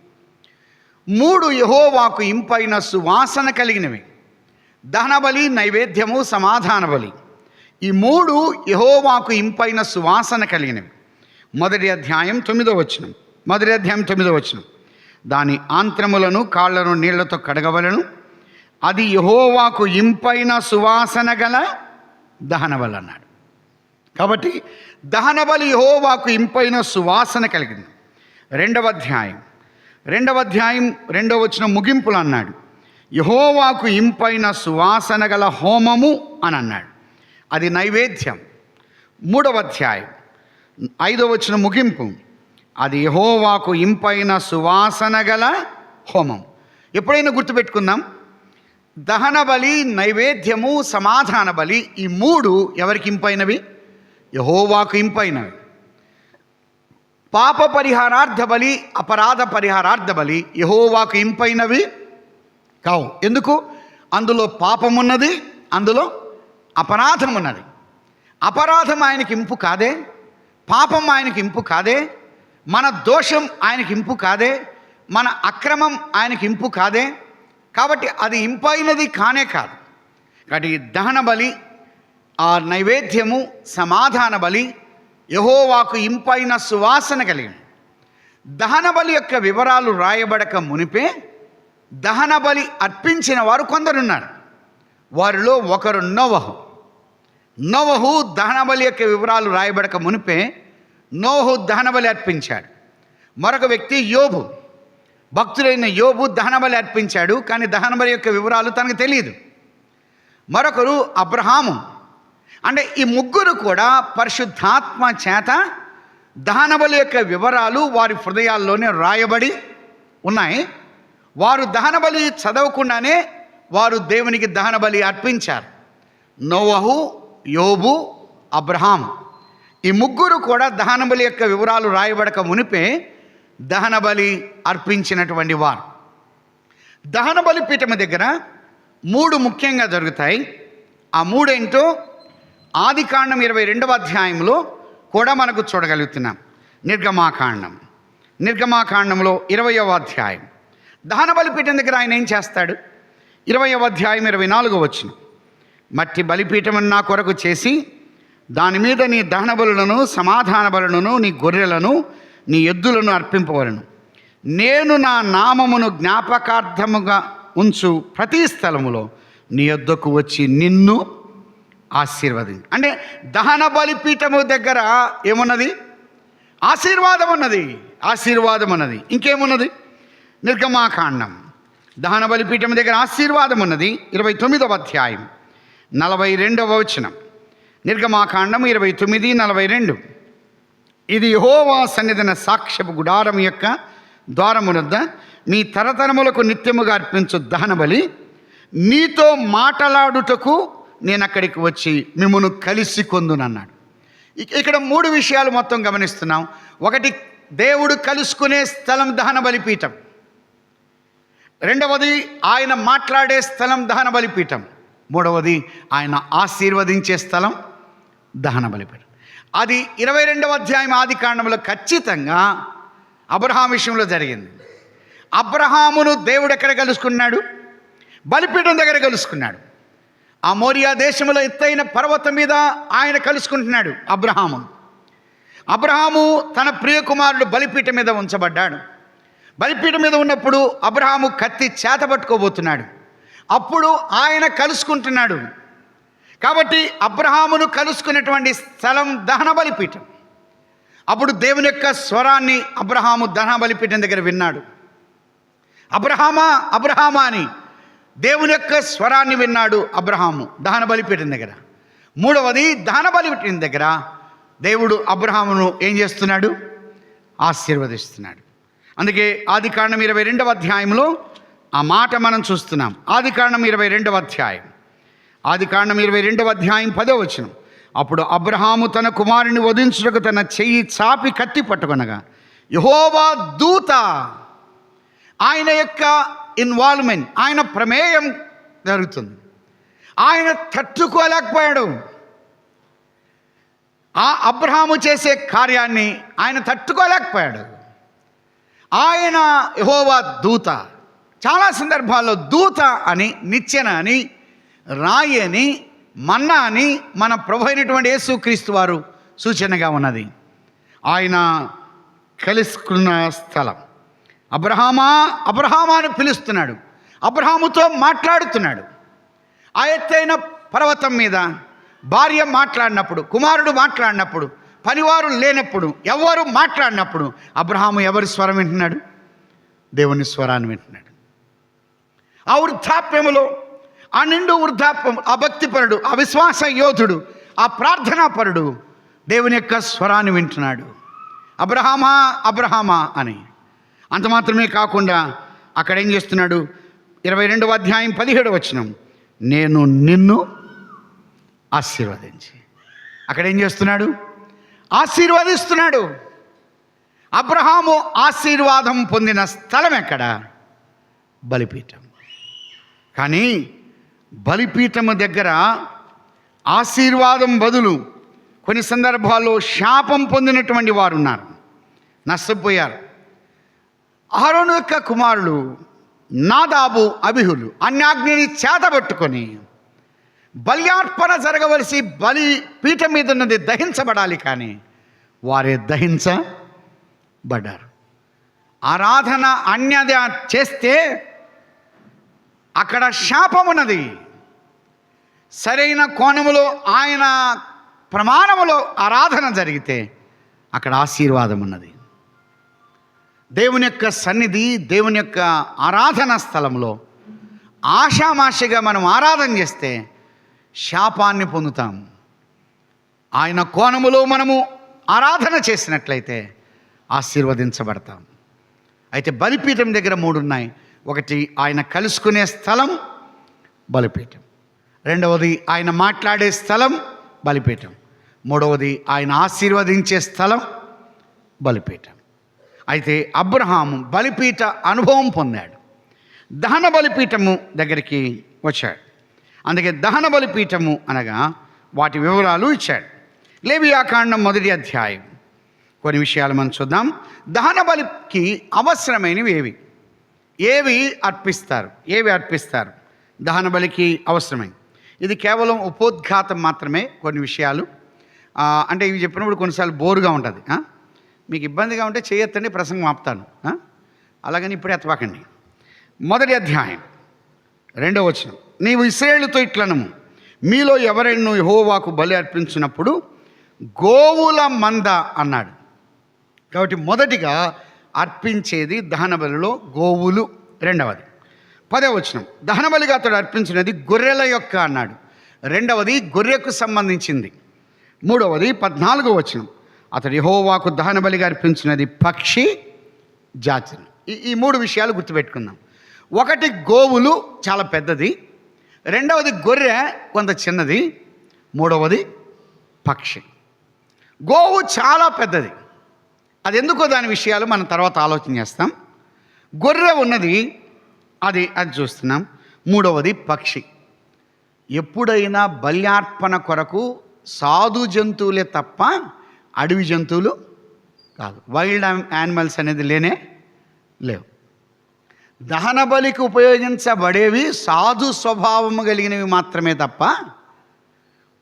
3 యెహోవాకు ఇంపైన సువాసన కలిగినవి. దహన బలి, నైవేద్యము, సమాధాన బలి, ఈ 3 యెహోవాకు ఇంపైన సువాసన కలిగినవి. మొదటి అధ్యాయం 9వ వచనం, దాని ఆంత్రములను కాళ్లను నీళ్లతో కడగవలను, అది యెహోవాకు ఇంపైన సువాసన గల దహన బలి అన్నాడు. కాబట్టి దహన బలి యెహోవాకు ఇంపైన సువాసన కలిగింది. రెండవ అధ్యాయం 2వ వచనం ముగింపులు అన్నాడు, యెహోవాకు ఇంపైన సువాసన గల హోమము అని అన్నాడు. అది నైవేద్యం. 3వ అధ్యాయం 5వ వచనం ముగింపు, అది యెహోవాకు ఇంపైన సువాసన గల హోమం. ఎప్పుడైనా గుర్తుపెట్టుకుందాం, దహన బలి, నైవేద్యము, సమాధాన బలి, ఈ 3 ఎవరికి ఇంపైనవి? యెహోవాకు ఇంపైనవి. పాప పరిహారార్థ బలి, అపరాధ పరిహారార్థ బలి యెహోవాకు ఇంపైనవి కావు. ఎందుకు? అందులో పాపం ఉన్నది, అందులో అపరాధం ఉన్నది. అపరాధం ఆయనకి ఇంపు కాదే, పాపం ఆయనకి ఇంపు కాదే, మన దోషం ఆయనకి ఇంపు కాదే, మన అక్రమం ఆయనకి ఇంపు కాదే, కాబట్టి అది ఇంపైనది కానే కాదు. కాబట్టి దహన బలి, ఆ నైవేద్యము, సమాధాన బలి యెహోవాకు ఇంపైన సువాసన కలిగింది. దహన బలి యొక్క వివరాలు రాయబడక మునిపే దహన బలి అర్పించిన వారు కొందరున్నారు. వారిలో ఒకరు నోవహు దహన బలి యొక్క వివరాలు రాయబడక మునిపే నోవహు దహన బలి అర్పించాడు. మరొక వ్యక్తి యోబు, భక్తుడైన యోబు దహన బలి అర్పించాడు, కానీ దహన బలి యొక్క వివరాలు తనకు తెలియదు. మరొకరు అబ్రహాము. అంటే ఈ ముగ్గురు కూడా పరిశుద్ధాత్మ చేత దహన బలి యొక్క వివరాలు వారి హృదయాల్లోనే రాయబడి ఉన్నాయి. వారు దహన బలి చదవకుండానే వారు దేవునికి దహన బలి అర్పించారు. నోవహు, యోబు, అబ్రహాము ఈ ముగ్గురు కూడా దహన బలి యొక్క వివరాలు రాయబడక మునిపే దహన బలి అర్పించినటువంటి వారు. దహన బలి పీఠం దగ్గర 3 ముఖ్యంగా జరుగుతాయి. ఆ 3 ఏంటో ఆదికాండం 22వ అధ్యాయంలో కూడా మనకు చూడగలుగుతున్నాం. నిర్గమాకాండంలో 20వ అధ్యాయం దహన బలిపీఠం దగ్గర ఆయన ఏం చేస్తాడు? 20వ అధ్యాయం 24వ వచనం, మట్టి బలిపీఠమును నా కొరకు చేసి దాని మీద నీ దహన బలులను, సమాధాన బలులను, నీ గొర్రెలను, నీ ఎద్దులను అర్పింపవలను. నేను నా నామమును జ్ఞాపకార్థముగా ఉంచు ప్రతి స్థలములో నీ యొద్దకు వచ్చి నిన్ను ఆశీర్వదించు. అంటే దహన బలిపీఠము దగ్గర ఏమున్నది? ఆశీర్వాదం ఉన్నది. ఇంకేమున్నది? నిర్గమాకాండం దహన బలిపీఠం దగ్గర ఆశీర్వాదం ఉన్నది. 29వ అధ్యాయం 42వ వచనం, నిర్గమాకాండం 29:42, ఇది యెహోవా సన్నిధిన సాక్ష్యపు గుడారం యొక్క ద్వారమునొద్ద మీ తరతరములకు నిత్యముగా అర్పించు దహన బలి. నీతో మాట్లాడుటకు నేను అక్కడికి వచ్చి మిమ్మును కలిసి కొందునన్నాడు. ఇక్కడ 3 విషయాలు మొత్తం గమనిస్తున్నాం. ఒకటి, దేవుడు కలుసుకునే స్థలం దహన బలిపీఠం. రెండవది, ఆయన మాట్లాడే స్థలం దహన బలిపీఠం. మూడవది, ఆయన ఆశీర్వదించే స్థలం దహన బలిపీఠం. అది 22వ అధ్యాయం ఆదికాండంలో ఖచ్చితంగా అబ్రహాం విషయంలో జరిగింది. అబ్రహామును దేవుడు ఎక్కడ కలుసుకున్నాడు? బలిపీఠం దగ్గర కలుసుకున్నాడు. ఆ మోరియా దేశంలో ఎత్తైన పర్వతం మీద ఆయన కలుసుకుంటున్నాడు అబ్రహాము తన ప్రియ కుమారుడు బలిపీఠం మీద ఉంచబడ్డాడు. బలిపీఠం మీద ఉన్నప్పుడు అబ్రహాము కత్తి చేత పట్టుకోబోతున్నాడు. అప్పుడు ఆయన కలుసుకుంటున్నాడు. కాబట్టి అబ్రహామును కలుసుకున్నటువంటి స్థలం దహన బలిపీఠం. అప్పుడు దేవుని యొక్క స్వరాన్ని అబ్రహాము దహన బలిపీఠం దగ్గర విన్నాడు. అబ్రహామా, అబ్రహామా అని దేవుని యొక్క స్వరాన్ని విన్నాడు అబ్రహాము దహన బలిపీఠం దగ్గర. మూడవది, దహన బలిపీఠం దగ్గర దేవుడు అబ్రహామును ఏం చేస్తున్నాడు? ఆశీర్వదిస్తున్నాడు. అందుకే ఆదికాండం 22వ అధ్యాయంలో ఆ మాట మనం చూస్తున్నాం. ఆదికాండం 22వ అధ్యాయం 10వ వచనం, అప్పుడు అబ్రహాము తన కుమారుని వధించుటకు తన చెయ్యి చాపి కత్తి పట్టుకొనగా యెహోవా దూత, ఆయన యొక్క ఇన్వాల్వ్మెంట్, ఆయన ప్రమేయం జరుగుతుంది. ఆయన తట్టుకోలేకపోయాడు. ఆ అబ్రహాము చేసే కార్యాన్ని ఆయన తట్టుకోలేకపోయాడు. ఆయన యెహోవా దూత. చాలా సందర్భాల్లో దూత అని, నిచ్చెన అని, రాయి అని, మన్నా అని మన ప్రభు అయినటువంటి యేసుక్రీస్తు వారు సూచనగా ఉన్నది. ఆయన కలుసుకున్న స్థలం. అబ్రహామా, అబ్రహామా అని పిలుస్తున్నాడు. అబ్రహాముతో మాట్లాడుతున్నాడు. ఆ ఎత్తైన పర్వతం మీద భార్య మాట్లాడినప్పుడు, కుమారుడు మాట్లాడినప్పుడు, పనివారు లేనప్పుడు, ఎవరు మాట్లాడినప్పుడు అబ్రహాము ఎవరి స్వరం వింటున్నాడు? దేవుని స్వరాన్ని వింటున్నాడు. ఆ వృద్ధాప్యములో, ఆ నిండు వృద్ధాప్యం, ఆ భక్తిపరుడు, ఆ విశ్వాస యోధుడు, ఆ ప్రార్థనాపరుడు దేవుని యొక్క స్వరాన్ని వింటున్నాడు. అబ్రహామా, అబ్రహామా అని. అంత మాత్రమే కాకుండా అక్కడ ఏం చేస్తున్నాడు? 22వ అధ్యాయం 17వ వచనం, నేను నిన్ను ఆశీర్వదించి. అక్కడ ఏం చేస్తున్నాడు? ఆశీర్వదిస్తున్నాడు. అబ్రహాము ఆశీర్వాదం పొందిన స్థలం ఎక్కడ? బలిపీఠం. కానీ బలిపీఠము దగ్గర ఆశీర్వాదం బదులు కొన్ని సందర్భాల్లో శాపం పొందినటువంటి వారు ఉన్నారు, నష్టపోయారు. అహరోను యొక్క కుమారులు నాదాబు అబీహులు అన్యాగ్నిని చేతబట్టుకొని బల్యార్పణ జరగవలసి బలి పీఠం మీద ఉన్నది దహించబడాలి, కానీ వారే దహించబడ్డారు. ఆరాధన అన్యద చేస్తే అక్కడ శాపం ఉన్నది. సరైన కోణములో ఆయన ప్రమాణములో ఆరాధన జరిగితే అక్కడ ఆశీర్వాదం ఉన్నది. దేవుని యొక్క సన్నిధి, దేవుని యొక్క ఆరాధన స్థలంలో ఆషామాషిగా మనం ఆరాధన చేస్తే శాపాన్ని పొందుతాం. ఆయన కోణములో మనము ఆరాధన చేసినట్లయితే ఆశీర్వదించబడతాం. అయితే బలిపీఠం దగ్గర 3 ఉన్నాయి. ఒకటి ఆయన కలుసుకునే స్థలం బలిపీఠం, రెండవది ఆయన మాట్లాడే స్థలం బలిపీఠం, మూడవది ఆయన ఆశీర్వదించే స్థలం బలిపీఠం. అయితే అబ్రహాము బలిపీఠ అనుభవం పొందాడు, దహన బలిపీఠము దగ్గరికి వచ్చాడు. అందుకే దహన బలిపీఠము అనగా వాటి వివరాలు ఇచ్చాడు. లేవియాకాండం 1వ అధ్యాయం కొన్ని విషయాలు మనం చూద్దాం. దహన బలికి అవసరమైనవి ఏవి అర్పిస్తారు దహన బలికి అవసరమైనవి. ఇది కేవలం ఉపోద్ఘాతం మాత్రమే. కొన్ని విషయాలు అంటే ఇవి చెప్పినప్పుడు కొన్నిసార్లు బోరుగా ఉంటుంది. మీకు ఇబ్బందిగా ఉంటే చేయొద్దండి, ప్రసంగం ఆపుతాను. అలాగని ఇప్పుడు ఎత్తవాకండి. 1వ అధ్యాయం 2వ వచనం, నీవు ఇశ్రాయేలుతో ఇట్లనము, మీలో ఎవరైనా యెహోవాకు బలి అర్పించినప్పుడు గోవుల మంద అన్నాడు. కాబట్టి మొదటిగా అర్పించేది దహన బలిలో గోవులు. రెండవది 10వ వచనం, దహన బలిగా అతడు అర్పించినది గొర్రెల యొక్క అన్నాడు. రెండవది గొర్రెకు సంబంధించింది. మూడవది 14వ వచనం, అతడు యెహోవాకు దహన బలిగా అర్పించినది పక్షి జాతులు. ఈ 3 విషయాలు గుర్తుపెట్టుకుందాం. ఒకటి గోవులు చాలా పెద్దది, రెండవది గొర్రె కొంత చిన్నది, మూడవది పక్షి. గోవు చాలా పెద్దది, అది ఎందుకో దాని విషయాలు మనం తర్వాత ఆలోచన చేస్తాం. గొర్రె ఉన్నది అది చూస్తున్నాం. మూడవది పక్షి. ఎప్పుడైనా బల్యార్పణ కొరకు సాధు జంతువులే తప్ప అడవి జంతువులు కాదు, వైల్డ్ యానిమల్స్ అనేది లేవు. దహన బలికి ఉపయోగించబడేవి సాధు స్వభావము కలిగినవి మాత్రమే తప్ప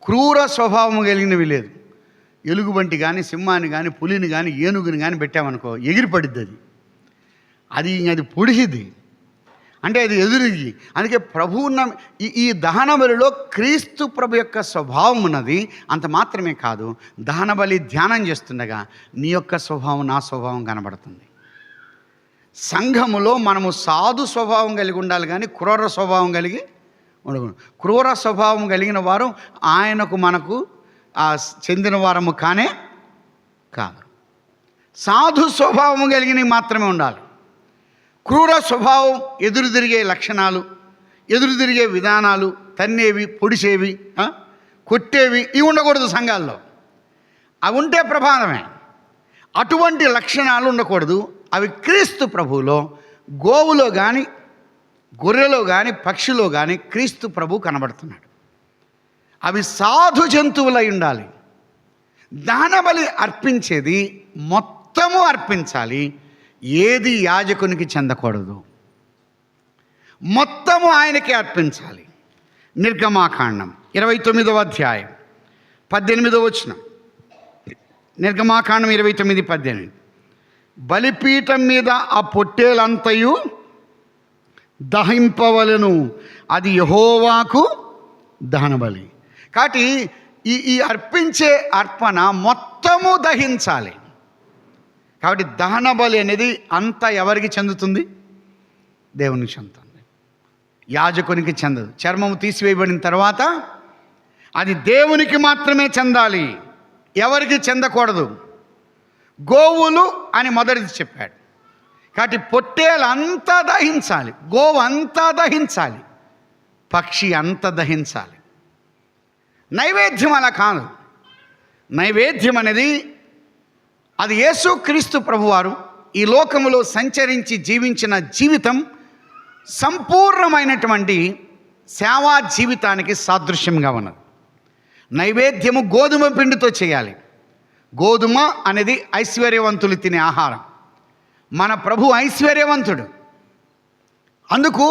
క్రూర స్వభావము కలిగినవి లేదు. ఎలుగుబంటి కానీ, సింహాన్ని కానీ, పులిని కానీ, ఏనుగుని కానీ పెట్టామనుకో ఎగిరిపడిద్ది. అది పొడిసిద్ది, అంటే అది ఎదురుగి. అందుకే ప్రభువున్న ఈ దహన బలిలో క్రీస్తు ప్రభు యొక్క స్వభావం ఉన్నది. అంత మాత్రమే కాదు, దహన బలి ధ్యానం చేస్తుండగా నీ యొక్క స్వభావం, నా స్వభావం కనబడుతుంది. సంఘములో మనము సాధు స్వభావం కలిగి ఉండాలి, కానీ క్రూర స్వభావం కలిగి ఉండకూడదు. క్రూర స్వభావం కలిగిన వారు ఆయనకు మనకు చెందిన వారము కానే కాదు. సాధు స్వభావం కలిగినవి మాత్రమే ఉండాలి. క్రూర స్వభావం, ఎదురు తిరిగే లక్షణాలు, ఎదురు తిరిగే విధానాలు, తన్నేవి, పొడిసేవి, కొట్టేవి ఇవి ఉండకూడదు సంఘాల్లో. అవి ఉంటే ప్రమాదమే. అటువంటి లక్షణాలు ఉండకూడదు. అవి క్రీస్తు ప్రభువులో, గోవులో కానీ, గొర్రెలో కానీ, పక్షిలో కానీ క్రీస్తు ప్రభు కనబడుతున్నాడు. అవి సాధు జంతువులై ఉండాలి. దానబలి అర్పించేది మొత్తము అర్పించాలి, ఏది యాజకునికి చెందకూడదు, మొత్తము ఆయనకే అర్పించాలి. నిర్గమాకాండం 29వ అధ్యాయం 18వ వచనం. నిర్గమాకాండం 29:18, బలిపీఠం మీద ఆ పొట్టేలంతయు దహింపవలెను, అది యెహోవాకు దహనబలి. కాబట్టి ఈ అర్పించే అర్పణ మొత్తము దహించాలి. కాబట్టి దహన బలి అనేది అంతా ఎవరికి చెందుతుంది? దేవునికి చెందుతుంది, యాజకునికి చెందదు. చర్మము తీసివేయబడిన తర్వాత అది దేవునికి మాత్రమే చెందాలి, ఎవరికి చెందకూడదు. గోవులు అని మొదటిది చెప్పాడు. కాబట్టి పొట్టేలు అంతా దహించాలి, గోవు అంతా దహించాలి, పక్షి అంతా దహించాలి. నైవేద్యం అలా కాదు. నైవేద్యం అనేది అది యేసుక్రీస్తు ప్రభువారు ఈ లోకములో సంచరించి జీవించిన జీవితం సంపూర్ణమైనటువంటి సేవా జీవితానికి సాదృశ్యంగా ఉన్నది. నైవేద్యము గోధుమ పిండితో చేయాలి. గోధుమ అనేది ఐశ్వర్యవంతులు తినే ఆహారం. మన ప్రభు ఐశ్వర్యవంతుడు. అందుకు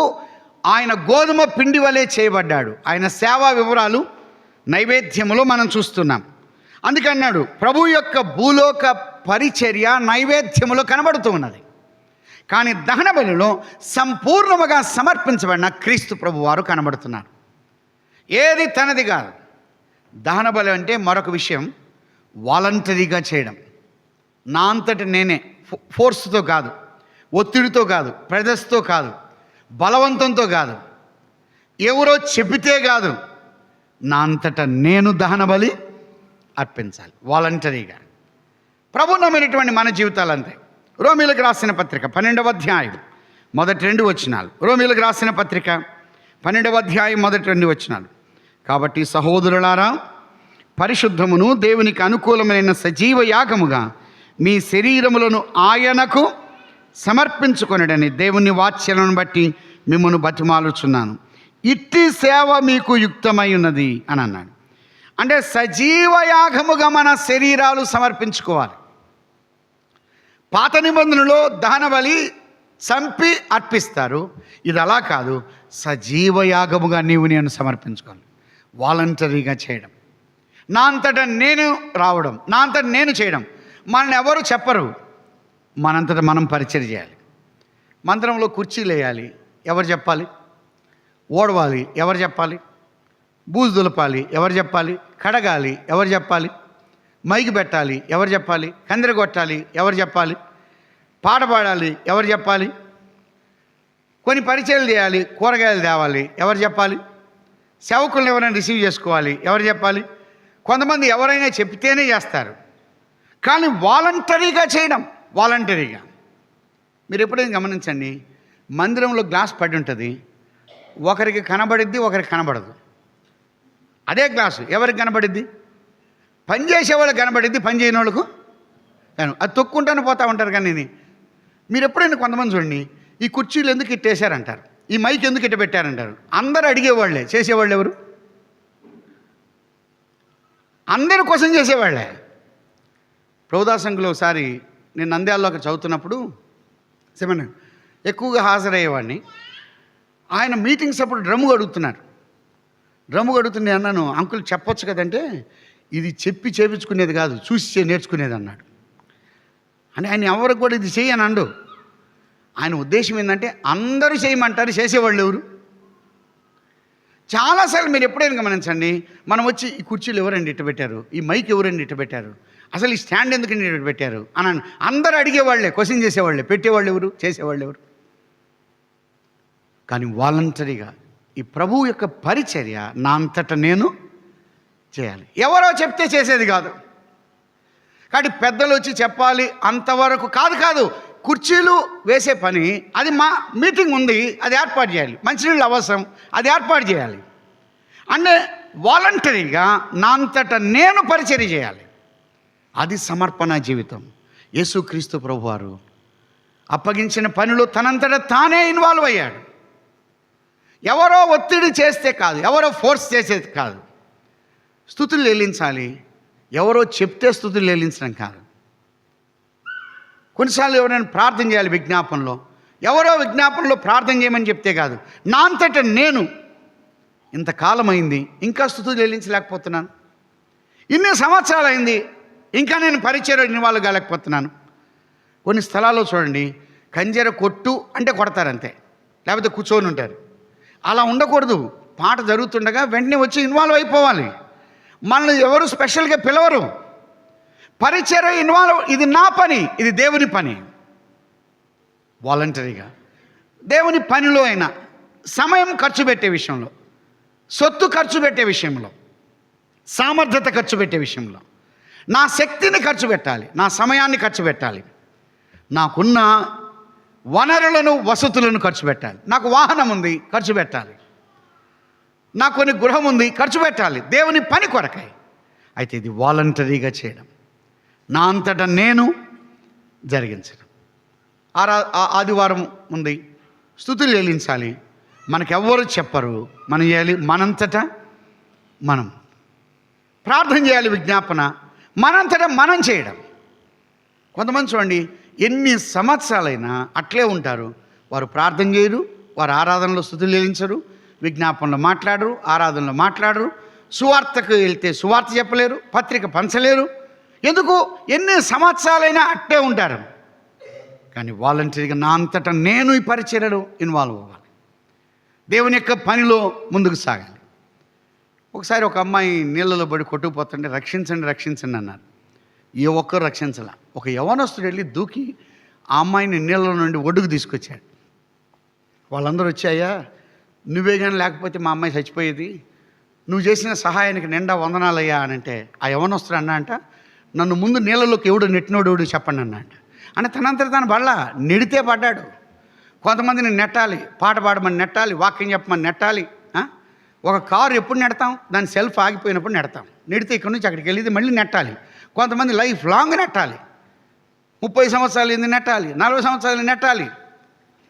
ఆయన గోధుమ పిండి వలె చేయబడ్డాడు. ఆయన సేవా వివరాలు నైవేద్యములో మనం చూస్తున్నాం. అందుకన్నాడు ప్రభు యొక్క భూలోక పరిచర్య నైవేద్యములో కనబడుతూ ఉన్నది. కానీ దహన బలిలో సంపూర్ణముగా సమర్పించబడిన క్రీస్తు ప్రభు వారు కనబడుతున్నారు. ఏది తనది కాదు. దహన బలి అంటే మరొక విషయం, వాలంటరీగా చేయడం. నా అంతటి నేనే, ఫోర్స్తో కాదు, ఒత్తిడితో కాదు, ప్రెజర్స్తో కాదు, బలవంతంతో కాదు, ఎవరో చెబితే కాదు, నా అంతటా నేను దహన బలి అర్పించాలి వాలంటరీగా. ప్రభు నమ్మినటువంటి మన జీవితాలు అంతే. రోమీలకు రాసిన పత్రిక 12వ అధ్యాయం మొదటి 2 వచనాలు. రోమీలకు రాసిన పత్రిక 12వ అధ్యాయం మొదటి 2 వచనాలు. కాబట్టి సహోదరులారా, పరిశుద్ధమును దేవునికి అనుకూలమైన సజీవ యాగముగా మీ శరీరములను ఆయనకు సమర్పించుకొనడని దేవుని వాత్సల్యమును బట్టి మిమ్మల్ని బతిమాలుచున్నాను. ఇట్టి సేవ మీకు యుక్తమై ఉన్నది అని అన్నాడు. అంటే సజీవ యాగముగా మన శరీరాలు సమర్పించుకోవాలి. పాత నిబంధనలో దహన బలి చంపి అర్పిస్తారు. ఇది అలా కాదు, సజీవ యాగముగా నీవు నేను సమర్పించుకోవాలి. వాలంటరీగా చేయడం, నా అంతటా నేను రావడం, నా అంతటా నేను చేయడం. మనల్ని ఎవరు చెప్పరు, మనంతటా మనం పరిచయం చేయాలి. మందిరంలో కుర్చీలు వేయాలి, ఎవరు చెప్పాలి? ఓడవాలి, ఎవరు చెప్పాలి? బూజు దులపాలి, ఎవరు చెప్పాలి? కడగాలి, ఎవరు చెప్పాలి? మైకి పెట్టాలి, ఎవరు చెప్పాలి? కందెర కొట్టాలి, ఎవరు చెప్పాలి? పాట పాడాలి, ఎవరు చెప్పాలి? కొన్ని పరిచయాలు చేయాలి, కూరగాయలు తేవాలి, ఎవరు చెప్పాలి? సేవకులను ఎవరైనా రిసీవ్ చేసుకోవాలి, ఎవరు చెప్పాలి? కొంతమంది ఎవరైనా చెప్తేనే చేస్తారు. కానీ వాలంటరీగా చేయడం, వాలంటరీగా. మీరు ఎప్పుడైనా గమనించండి, మందిరంలో గ్లాస్ పడి ఉంటుంది, ఒకరికి కనబడిద్ది, ఒకరికి కనబడదు. అదే గ్లాసు ఎవరికి కనబడిద్ది? పని చేసేవాళ్ళకి కనబడిద్ది, పని చేయని వాళ్ళకు కానీ అది తొక్కుంటానే పోతూ ఉంటారు. కానీ మీరు ఎప్పుడైనా కొంతమంది చూడండి, ఈ కుర్చీలు ఎందుకు ఇట్టేశారంటారు, ఈ మైక్ ఎందుకు ఇట్ట పెట్టారంటారు. అందరూ అడిగేవాళ్ళే, చేసేవాళ్ళు ఎవరు? అందరి కోసం చేసేవాళ్ళే. ప్రభుదాసంగులో ఒకసారి నేను నంద్యాలలో చదువుతున్నప్పుడు సెమినార్ ఎక్కువగా హాజరయ్యేవాడిని. ఆయన మీటింగ్స్ అప్పుడు డ్రమ్ము అడుగుతున్నారు. డ్రమ్ము అడుగుతుండే అన్నాను, అంకుల్ చెప్పొచ్చు కదంటే, ఇది చెప్పి చేపించుకునేది కాదు, చూసి నేర్చుకునేది అన్నాడు. అని ఆయన ఎవరికి కూడా ఇది చేయని అండు. ఆయన ఉద్దేశం ఏంటంటే అందరూ చేయమంటారు, చేసేవాళ్ళు ఎవరు? చాలాసార్లు మీరు ఎప్పుడైనా గమనించండి, మనం వచ్చి ఈ కుర్చీలు ఎవరండి ఇట్ట పెట్టారు, ఈ మైక్ ఎవరండి ఇట్ట పెట్టారు, అసలు ఈ స్టాండ్ ఎందుకండి ఇట్ట పెట్టారు అని అందరూ అడిగేవాళ్ళే, క్వశ్చన్ చేసేవాళ్ళే. పెట్టేవాళ్ళు ఎవరు? చేసేవాళ్ళు ఎవరు? కానీ వాలంటరీగా ఈ ప్రభువు యొక్క పరిచర్య నా అంతటా నేను చేయాలి. ఎవరో చెప్తే చేసేది కాదు. కాబట్టి పెద్దలు వచ్చి చెప్పాలి అంతవరకు కాదు. కుర్చీలు వేసే పని అది మా మీటింగ్ ఉంది, అది ఏర్పాటు చేయాలి. మంచినీళ్ళు అవసరం, అది ఏర్పాటు చేయాలి. అంటే వాలంటరీగా నా అంతటా నేను పరిచర్య చేయాలి. అది సమర్పణ జీవితం. యేసుక్రీస్తు ప్రభువారు అప్పగించిన పనిలో తనంతటా తానే ఇన్వాల్వ్ అయ్యాడు. ఎవరో ఒత్తిడి చేస్తే కాదు, ఎవరో ఫోర్స్ చేసేది కాదు. స్తుతులు చెల్లించాలి, ఎవరో చెప్తే స్తుతులు చెల్లించడం కాదు. కొన్నిసార్లు ఎవరైనా ప్రార్థన చేయాలి విజ్ఞాపనలో, ఎవరో విజ్ఞాపనలో ప్రార్థన చేయమని చెప్తే కాదు. నా అంతటా నేను ఇంతకాలం అయింది, ఇంకా స్తుతులు చెల్లించలేకపోతున్నాను. ఇన్ని సంవత్సరాలు అయింది, ఇంకా నేను పరిచయం ఇన్వాల్వ్ కాలేకపోతున్నాను. కొన్ని స్థలాల్లో చూడండి, కంజర కొట్టు అంటే కొడతారంతే, లేకపోతే కూర్చొని ఉంటారు. అలా ఉండకూడదు. పాట జరుగుతుండగా వెంటనే వచ్చి ఇన్వాల్వ్ అయిపోవాలి. మనల్ని ఎవరు స్పెషల్గా పిలవరు. పరిచయం ఇన్వాల్వ్, ఇది నా పని, ఇది దేవుని పని. వాలంటరీగా దేవుని పనిలో అయినా సమయం ఖర్చు పెట్టే విషయంలో, సొత్తు ఖర్చు పెట్టే విషయంలో, సామర్థ్యత ఖర్చు పెట్టే విషయంలో, నా శక్తిని ఖర్చు పెట్టాలి, నా సమయాన్ని ఖర్చు పెట్టాలి, నాకున్న వనరులను వసతులను ఖర్చు పెట్టాలి. నాకు వాహనం ఉంది, ఖర్చు పెట్టాలి. నాకు కొన్ని గృహం ఉంది, ఖర్చు పెట్టాలి దేవుని పని కొరకై. అయితే ఇది వాలంటరీగా చేయడం, నా అంతటా నేను జరిగించడం. ఆదివారం ఉంది, స్తుతులు చెల్లించాలి. మనకెవ్వరు చెప్పరు, మనం చేయాలి. మనంతటా మనం ప్రార్థన చేయాలి, విజ్ఞాపన మనంతటా మనం చేయడం. కొంతమంది చూడండి, ఎన్ని సంవత్సరాలైనా అట్లే ఉంటారు. వారు ప్రార్థన చేయరు, వారు ఆరాధనలో స్తుతులు చెల్లించరు, విజ్ఞాపనలో మాట్లాడరు, ఆరాధనలో మాట్లాడరు, సువార్తకు వెళ్తే సువార్త చెప్పలేరు, పత్రిక పంచలేరు. ఎందుకు? ఎన్ని సంవత్సరాలైనా అట్టే ఉంటారు. కానీ వాలంటరీగా నా అంతటా నేను ఈ పరిచర్యలో ఇన్వాల్వ్ అవ్వాలి, దేవుని యొక్క పనిలో ముందుకు సాగాలి. ఒకసారి ఒక అమ్మాయి నీళ్ళలో పడి కొట్టుకుపోతుంటే రక్షించండి రక్షించండి అన్నారు. ఏ ఒక్కరు రక్షించాల. ఒక యవనస్తుడు వెళ్ళి దూకి ఆ అమ్మాయిని నీళ్ళ నుండి ఒడ్డుకు తీసుకొచ్చాడు. వాళ్ళందరూ వచ్చాయా, నువ్వే కానీ లేకపోతే మా అమ్మాయి చచ్చిపోయేది, నువ్వు చేసిన సహాయానికి నిండా వందనాలయ్యా అని అంటే ఆ యవనస్తుడు అన్నా అంట, నన్ను ముందు నీళ్ళలోకి ఎవడు నెట్టినోడు చెప్పండి అన్న అంట. అంటే తనంతట తను పడలా, నెడితే పడ్డాడు. కొంతమందిని నెట్టాలి, పాట పాడమని నెట్టాలి, వాక్యం చెప్పమని నెట్టాలి. ఒక కారు ఎప్పుడు నెడతాం? దాని సెల్ఫ్ ఆగిపోయినప్పుడు నెడతాం. నెడితే ఇక్కడ నుంచి అక్కడికి వెళ్ళి మళ్ళీ నెట్టాలి. కొంతమంది లైఫ్ లాంగ్ నెట్టాలి, 30 సంవత్సరాలు ఏంది నెట్టాలి, 40 సంవత్సరాలు నెట్టాలి.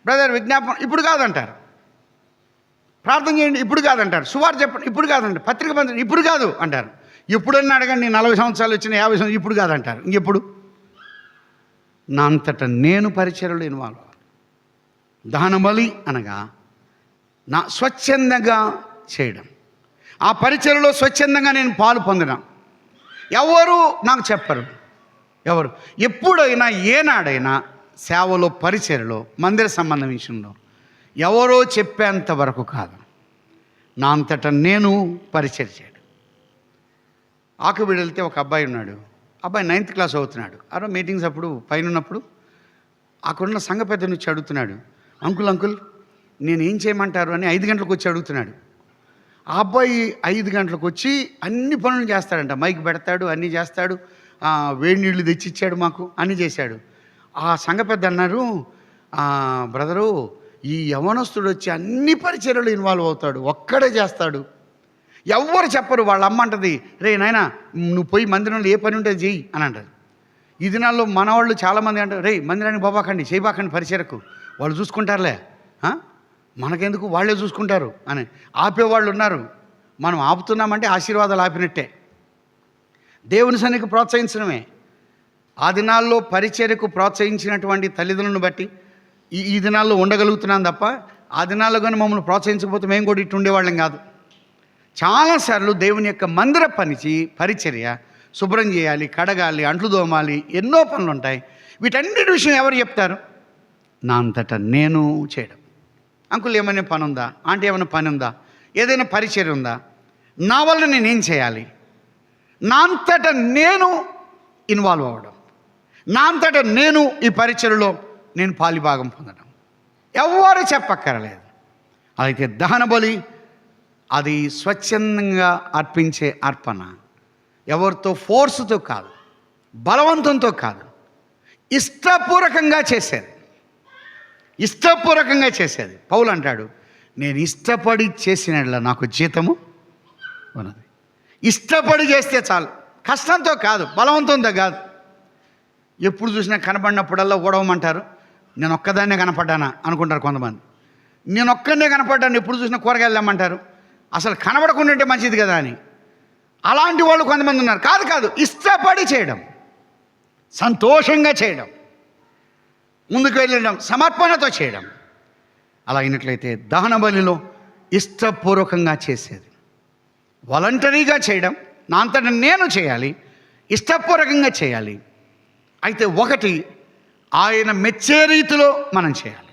బ్రదర్ విజ్ఞాపన ఇప్పుడు కాదంటారు, ప్రార్థన చేయండి ఇప్పుడు కాదంటారు, సువార్త చెప్పండి ఇప్పుడు కాదంటారు, పత్రిక పంచండి ఇప్పుడు కాదు అంటారు. ఎప్పుడన్నా అడగండి, 40 సంవత్సరాలు వచ్చిన 50 సంవత్సరాలు ఇప్పుడు కాదంటారు. ఇంకెప్పుడు? నా అంతటా నేను పరిచర్యలో ఇన్వాల్వ్ అవ్వాలి. దహనబలి అనగా నా స్వచ్ఛందంగా చేయడం, ఆ పరిచర్యలో స్వచ్ఛందంగా నేను పాలు పొందడం. ఎవరు నాకు చెప్పరు. ఎవరు ఎప్పుడైనా ఏనాడైనా సేవలో పరిచర్యలో మందిర సంబంధం విషయంలో ఎవరో చెప్పేంత వరకు కాదు, నా అంతటా నేను పరిచర్య చేయడం. ఆకుబిడి వెళ్తే ఒక అబ్బాయి ఉన్నాడు. అబ్బాయి 9th క్లాస్ అవుతున్నాడు. అరో మీటింగ్స్ అప్పుడు పైన ఉన్నప్పుడు అక్కడున్న సంఘ పెద్ద నుంచి అడుగుతున్నాడు, అంకుల్ నేను ఏం చేయమంటారు అని 5 గంటలకు వచ్చి అడుగుతున్నాడు. ఆ అబ్బాయి 5 గంటలకు వచ్చి అన్ని పనులు చేస్తాడంట, మైక్ పెడతాడు, అన్నీ చేస్తాడు, వేడి నీళ్ళు తెచ్చిచ్చాడు, మాకు అన్నీ చేశాడు. ఆ సంఘ పెద్ద అన్నారు, బ్రదరు ఈ యవనస్తుడు వచ్చి అన్ని పరిచర్యలు ఇన్వాల్వ్ అవుతాడు, ఒక్కడే చేస్తాడు, ఎవ్వరు చెప్పరు. వాళ్ళ అమ్మ అంటది, రే నాయనా నువ్వు పోయి మందిరంలో ఏ పని ఉంటే చెయ్యి అని అంటారు. ఈ దినాల్లో మనవాళ్ళు చాలామంది అంటారు, రే మందిరానికి బాబాకండి చేయబాకండి పరిచర్యకు, వాళ్ళు చూసుకుంటారులే, మనకెందుకు వాళ్ళే చూసుకుంటారు అని ఆపేవాళ్ళు ఉన్నారు. మనం ఆపుతున్నామంటే ఆశీర్వాదాలు ఆపినట్టే. దేవుని సన్నిధికి ప్రోత్సహించడమే. ఆ దినాల్లో పరిచర్యకు ప్రోత్సహించినటువంటి తల్లిదండ్రులను బట్టి ఈ దినాల్లో ఉండగలుగుతున్నాను తప్ప, ఆ దినాల్లో కానీ మమ్మల్ని ప్రోత్సహించకపోతే మేము కూడా ఇటు ఉండేవాళ్ళం కాదు. చాలాసార్లు దేవుని యొక్క మందిర పనిచి పరిచర్య శుభ్రం చేయాలి, కడగాలి, అంట్లు దోమాలి, ఎన్నో పనులు ఉంటాయి. వీటన్నిటి విషయం ఎవరు చెప్తారు? నా అంతటా నేను చేయడం. అంకుల్ ఏమైనా పని ఉందా, ఆంటీ ఏమైనా పని ఉందా, ఏదైనా పరిచర్య ఉందా, నా వల్ల నేనేం చేయాలి, నా అంతటా నేను ఇన్వాల్వ్ అవ్వడం, నా అంతటా నేను ఈ పరిచర్యలో నేను పాలిభాగం పొందడం. ఎవరు చెప్పక్కర్లేదు. అయితే దహన బలి అది స్వచ్ఛందంగా అర్పించే అర్పణ. ఎవరితో ఫోర్సుతో కాదు, బలవంతంతో కాదు, ఇష్టపూర్వకంగా చేసేది. ఇష్టపూర్వకంగా చేసేది. పౌలు అంటాడు, నేను ఇష్టపడి చేసినట్ల నాకు జీతము ఉన్నది. ఇష్టపడి చేస్తే చాలు, కష్టంతో కాదు, బలవంతంతో కాదు. ఎప్పుడు చూసినా కనపడినప్పుడల్లా ఓడవమంటారు. నేను ఒక్కదాన్నే కనపడ్డానా అనుకుంటారు కొంతమంది. నేను ఒక్కనే కనపడ్డాను, ఎప్పుడు చూసినా కూరగాయలు తెమ్మంటారు, అసలు కనబడకుండా ఉంటే మంచిది కదా అని. అలాంటి వాళ్ళు కొంతమంది ఉన్నారు. కాదు, ఇష్టపడి చేయడం, సంతోషంగా చేయడం, ముందుకు వెళ్ళడం, సమర్పణతో చేయడం. అలా అయినట్లయితే దహన బలిలో ఇష్టపూర్వకంగా చేసేది, వాలంటరీగా చేయడం, నా అంతటా నేను చేయాలి, ఇష్టపూర్వకంగా చేయాలి. అయితే ఒకటి ఆయన మెచ్చే రీతిలో మనం చేయాలి.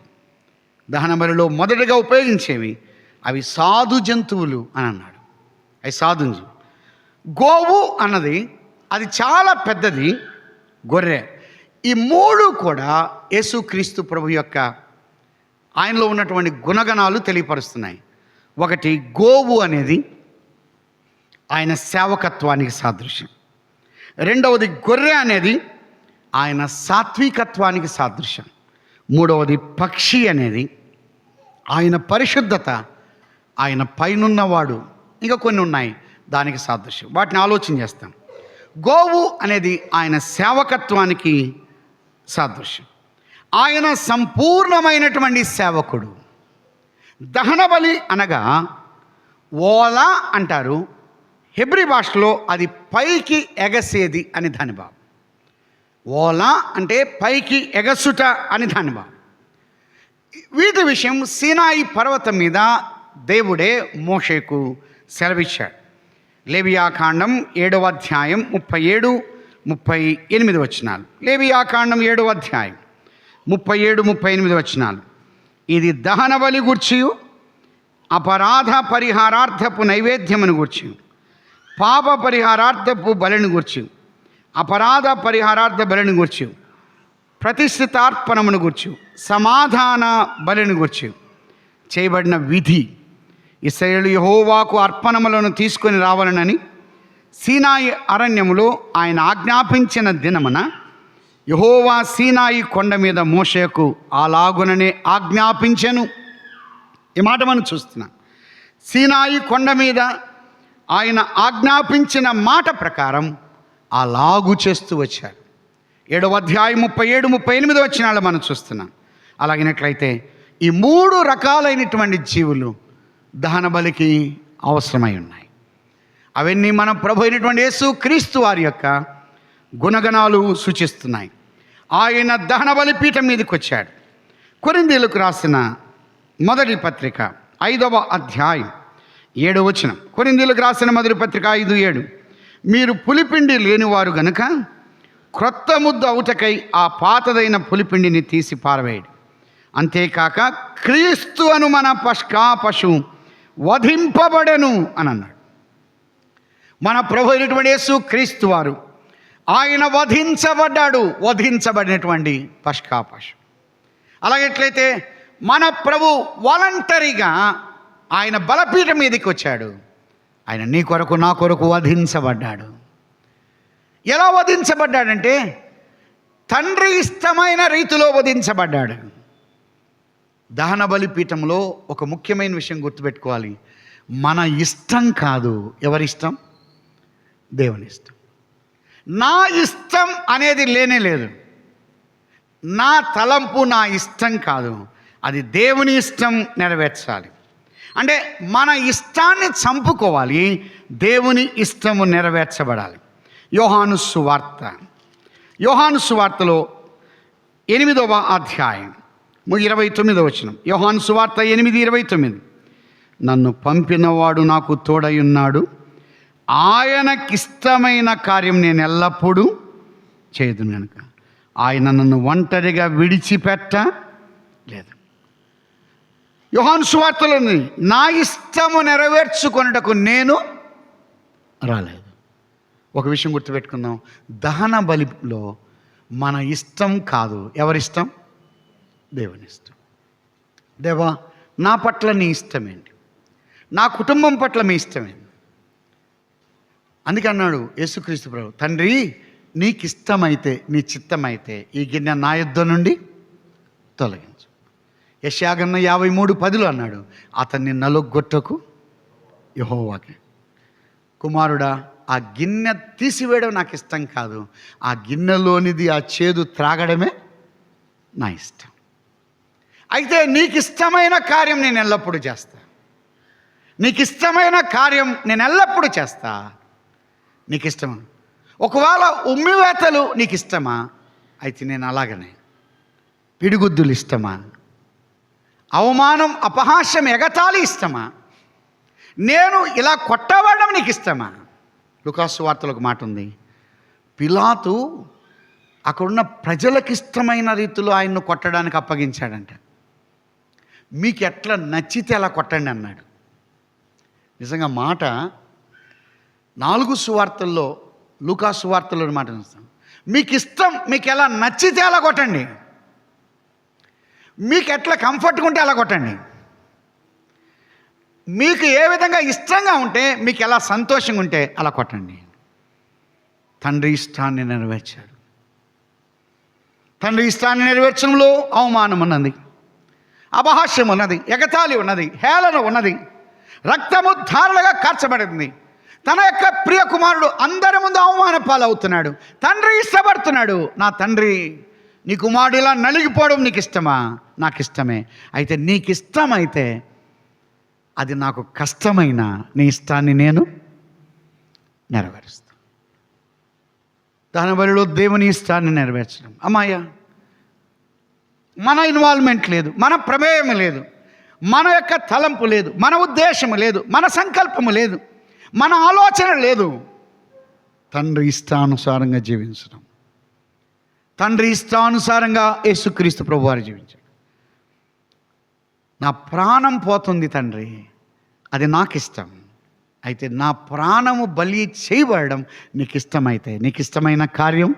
దహన బలిలో మొదటిగా ఉపయోగించేవి అవి సాధు జంతువులు అని అన్నాడు. అవి సాధు గోవు అన్నది అది చాలా పెద్దది, గొర్రె. ఈ 3 కూడా యేసుక్రీస్తు ప్రభు యొక్క ఆయనలో ఉన్నటువంటి గుణగణాలు తెలియపరుస్తున్నాయి. ఒకటి, గోవు అనేది ఆయన సేవకత్వానికి సాదృశ్యం. రెండవది, గొర్రె అనేది ఆయన సాత్వికత్వానికి సాదృశ్యం. మూడవది, పక్షి అనేది ఆయన పరిశుద్ధత, ఆయన పైనున్నవాడు, ఇంకా కొన్ని ఉన్నాయి దానికి సాదృశ్యం. వాటిని ఆలోచన చేస్తాం. గోవు అనేది ఆయన సేవకత్వానికి సాదృశ్యం. ఆయన సంపూర్ణమైనటువంటి సేవకుడు. దహన బలి అనగా ఓలా అంటారు. హెబ్రీ భాషలో అది పైకి ఎగసేది అని దాని భావం. ఓలా అంటే పైకి ఎగసుట అని దాని భావం. వీటి విషయం సీనాయి పర్వతం మీద దేవుడే మోషేకు సెలవిచ్చాడు. లేవియాకాండం 7వ అధ్యాయం 37, 38 వచనాలు. లేవియాకాండం 7వ అధ్యాయం 37, 38 వచనాలు. ఇది దహన బలి గూర్చియు అపరాధ పరిహారార్థపు నైవేద్యమును గూర్చి, పాప పరిహారార్థపు బలిని గూర్చి, అపరాధ పరిహారార్థ బలిని గూర్చి, ప్రతిష్ఠితార్పణమును గూర్చి, సమాధాన బలిని గూర్చి చేయబడిన విధి. ఇశ్రాయేలు యెహోవాకు అర్పణములను తీసుకొని రావాలనని సీనాయి అరణ్యములో ఆయన ఆజ్ఞాపించిన దినమున యెహోవా సీనాయి కొండ మీద మోషేకు అలాగుననే ఆజ్ఞాపించెను. ఈ మాట మనం చూస్తున్నాం. సీనాయి కొండ మీద ఆయన ఆజ్ఞాపించిన మాట ప్రకారం అలాగు చేస్తూ వచ్చారు. 7వ అధ్యాయం 37, 38 వచనాలు మనం చూస్తున్నాం. అలాగినట్లయితే ఈ 3 రకాలైనటువంటి జీవులు దహన బలికి అవసరమై ఉన్నాయి. అవన్నీ మన ప్రభు అయినటువంటి యేసు క్రీస్తు వారి యొక్క గుణగణాలు సూచిస్తున్నాయి. ఆయన దహన బలి పీఠం మీదకి వచ్చాడు. కొరింథీయులకు రాసిన మొదటి పత్రిక 5వ అధ్యాయం 7వ వచనం. కొరింథీయులకు రాసిన మొదటి పత్రిక 5:7. మీరు పులిపిండి లేనివారు గనుక క్రొత్త ముద్ద అవుటకై ఆ పాతదైన పులిపిండిని తీసి పారవేయడు. అంతేకాక క్రీస్తు అను మన పశువు వధింపబడెను అని అన్నాడు. మన ప్రభు అయినటువంటి యేసు క్రీస్తు వారు ఆయన వధించబడినటువంటి పశు. అలాగెట్లయితే మన ప్రభు వాలంటరీగా ఆయన బలపీఠం మీదకి వచ్చాడు. ఆయన నీ కొరకు నా కొరకు వధించబడ్డాడు. ఎలా వధించబడ్డాడంటే తండ్రి ఇష్టమైన రీతిలో వధించబడ్డాడు. దహన బలిపీఠంలో ఒక ముఖ్యమైన విషయం గుర్తుపెట్టుకోవాలి. మన ఇష్టం కాదు. ఎవరిష్టం? దేవుని ఇష్టం. నా ఇష్టం అనేది లేనే లేదు. నా తలంపు, నా ఇష్టం కాదు. అది దేవుని ఇష్టం నెరవేర్చాలి. అంటే మన ఇష్టాన్ని చంపుకోవాలి, దేవుని ఇష్టము నెరవేర్చబడాలి. యోహాను సువార్తలో 8వ అధ్యాయం 29వ వచనం. యోహాను సువార్త 8:29. నన్ను పంపినవాడు నాకు తోడయున్నాడు, ఆయనకిష్టమైన కార్యం నేను ఎల్లప్పుడూ చేయదును కనుక ఆయన నన్ను ఒంటరిగా విడిచిపెట్టలేదు. యోహాను సువార్తలోని నా ఇష్టము నెరవేర్చుకొనుటకు నేను రాలేదు. ఒక విషయం గుర్తుపెట్టుకుందాం. దహన బలిలో మన ఇష్టం కాదు. ఎవరిష్టం? దేవుని ఇష్టం. దేవా, నా పట్ల నీ ఇష్టమేంటి? నా కుటుంబం పట్ల మీ ఇష్టమేంటి? అందుకే అన్నాడు యేసుక్రీస్తు ప్రభు, తండ్రి నీకు ఇష్టమైతే, నీ చిత్తమైతే ఈ గిన్నె నా యుద్ధ నుండి తొలగించు. యెషయాగన్న 53:10 అన్నాడు, అతన్ని నలుగొట్టకు యెహోవాకి. కుమారుడా, ఆ గిన్నె తీసివేయడం నాకు ఇష్టం కాదు. ఆ గిన్నెలోనిది ఆ చేదు త్రాగడమే నా ఇష్టం. అయితే నీకు ఇష్టమైన కార్యం నేను ఎల్లప్పుడూ చేస్తా. నీకు ఇష్టమైన కార్యం నేను ఎల్లప్పుడూ చేస్తా. నీకు ఇష్టమా? ఒకవేళ ఉమ్మివేతలు నీకు ఇష్టమా? అయితే నేను అలాగనే. పిడిగుద్దులు ఇష్టమా? అవమానం, అపహాస్యం, ఎగతాళి ఇష్టమా? నేను ఇలా కొట్టబడడం నీకు ఇష్టమా? లూకాసు వార్తలో ఒక మాట ఉంది. పిలాతు అక్కడున్న ప్రజలకు ఇష్టమైన రీతిలో ఆయన్ను కొట్టడానికి అప్పగించాడంట. మీకు ఎట్లా నచ్చితే అలా కొట్టండి అన్నాడు. నిజంగా మాట 4 సువార్తల్లో, లూకాసు సువార్తలో మాట చూస్తాం. మీకు ఇష్టం, మీకు ఎలా నచ్చితే అలా కొట్టండి. మీకు ఎట్లా కంఫర్ట్గా ఉంటే అలా కొట్టండి. మీకు ఏ విధంగా ఇష్టంగా ఉంటే, మీకు ఎలా సంతోషంగా ఉంటే అలా కొట్టండి. తండ్రి ఇష్టాన్ని నెరవేర్చాడు. తండ్రి ఇష్టాన్ని నెరవేర్చడంలో అవమానం ఉన్నది, అపహాస్యం ఉన్నది, ఎగతాళి ఉన్నది, హేళన ఉన్నది, రక్తము ధారలుగా కార్చబడింది. తన యొక్క ప్రియ కుమారుడు అందరి ముందు అవమాన పాలవుతున్నాడు. తండ్రి ఇష్టపడుతున్నాడు. నా తండ్రి, నీ కుమారుడు ఇలా నలిగిపోవడం నీకు ఇష్టమా? నాకు ఇష్టమే. అయితే నీకు ఇష్టమైతే అది నాకు కష్టమైన నీ ఇష్టాన్ని నేను నెరవేరుస్తాను. దహన బలిలో దేవుని ఇష్టాన్ని నెరవేర్చడం. అమ్మాయ్యా, మన ఇన్వాల్వ్మెంట్ లేదు, మన ప్రమేయం లేదు, మన యొక్క తలంపు లేదు, మన ఉద్దేశం లేదు, మన సంకల్పము లేదు, మన ఆలోచన లేదు. తండ్రి ఇష్టానుసారంగా జీవించడం. తండ్రి ఇష్టానుసారంగా యేసుక్రీస్తు ప్రభువారు జీవించాడు. నా ప్రాణం పోతుంది తండ్రి, అది నాకు ఇష్టం. అయితే నా ప్రాణము బలి చేయబడడం నీకు ఇష్టమైతే, నీకు ఇష్టమైన కార్యం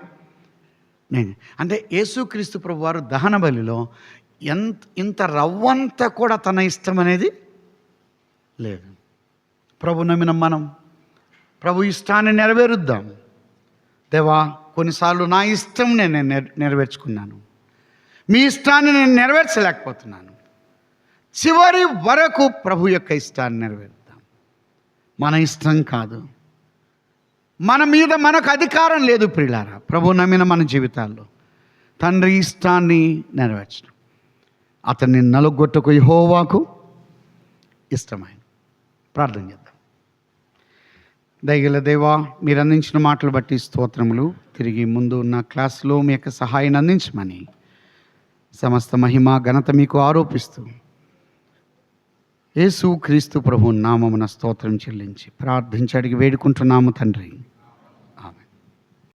నేను. అంటే యేసుక్రీస్తు ప్రభువారు దహన బలిలో ఇంత రవ్వంత కూడా తన ఇష్టం అనేది లేదు. ప్రభు నమ్మిన మనం ప్రభు ఇష్టాన్ని నెరవేరుద్దాం. దేవా, కొన్నిసార్లు నా ఇష్టం నేను నెరవేర్చుకున్నాను, మీ ఇష్టాన్ని నేను నెరవేర్చలేకపోతున్నాను. చివరి వరకు ప్రభు యొక్క ఇష్టాన్ని నెరవేరుద్దాం. మన ఇష్టం కాదు, మన మీద మనకు అధికారం లేదు. ప్రియులారా, ప్రభు నమ్మిన మన జీవితాల్లో తండ్రి ఇష్టాన్ని నెరవేర్చడం, అతన్ని నలుగొట్టుకు యెహోవాకు ఇష్టమైన. ప్రార్థన చేద్దాం. దయగల దేవా, మీరు అందించిన మాటలు బట్టి స్తోత్రములు. తిరిగి ముందు ఉన్న క్లాసులో మీ యొక్క సహాయాన్ని అందించమని సమస్త మహిమ ఘనత మీకు ఆరోపిస్తూ యేసు క్రీస్తు ప్రభు నామమున స్తోత్రం చెల్లించి ప్రార్థించి అడిగి వేడుకుంటున్నాము తండ్రి.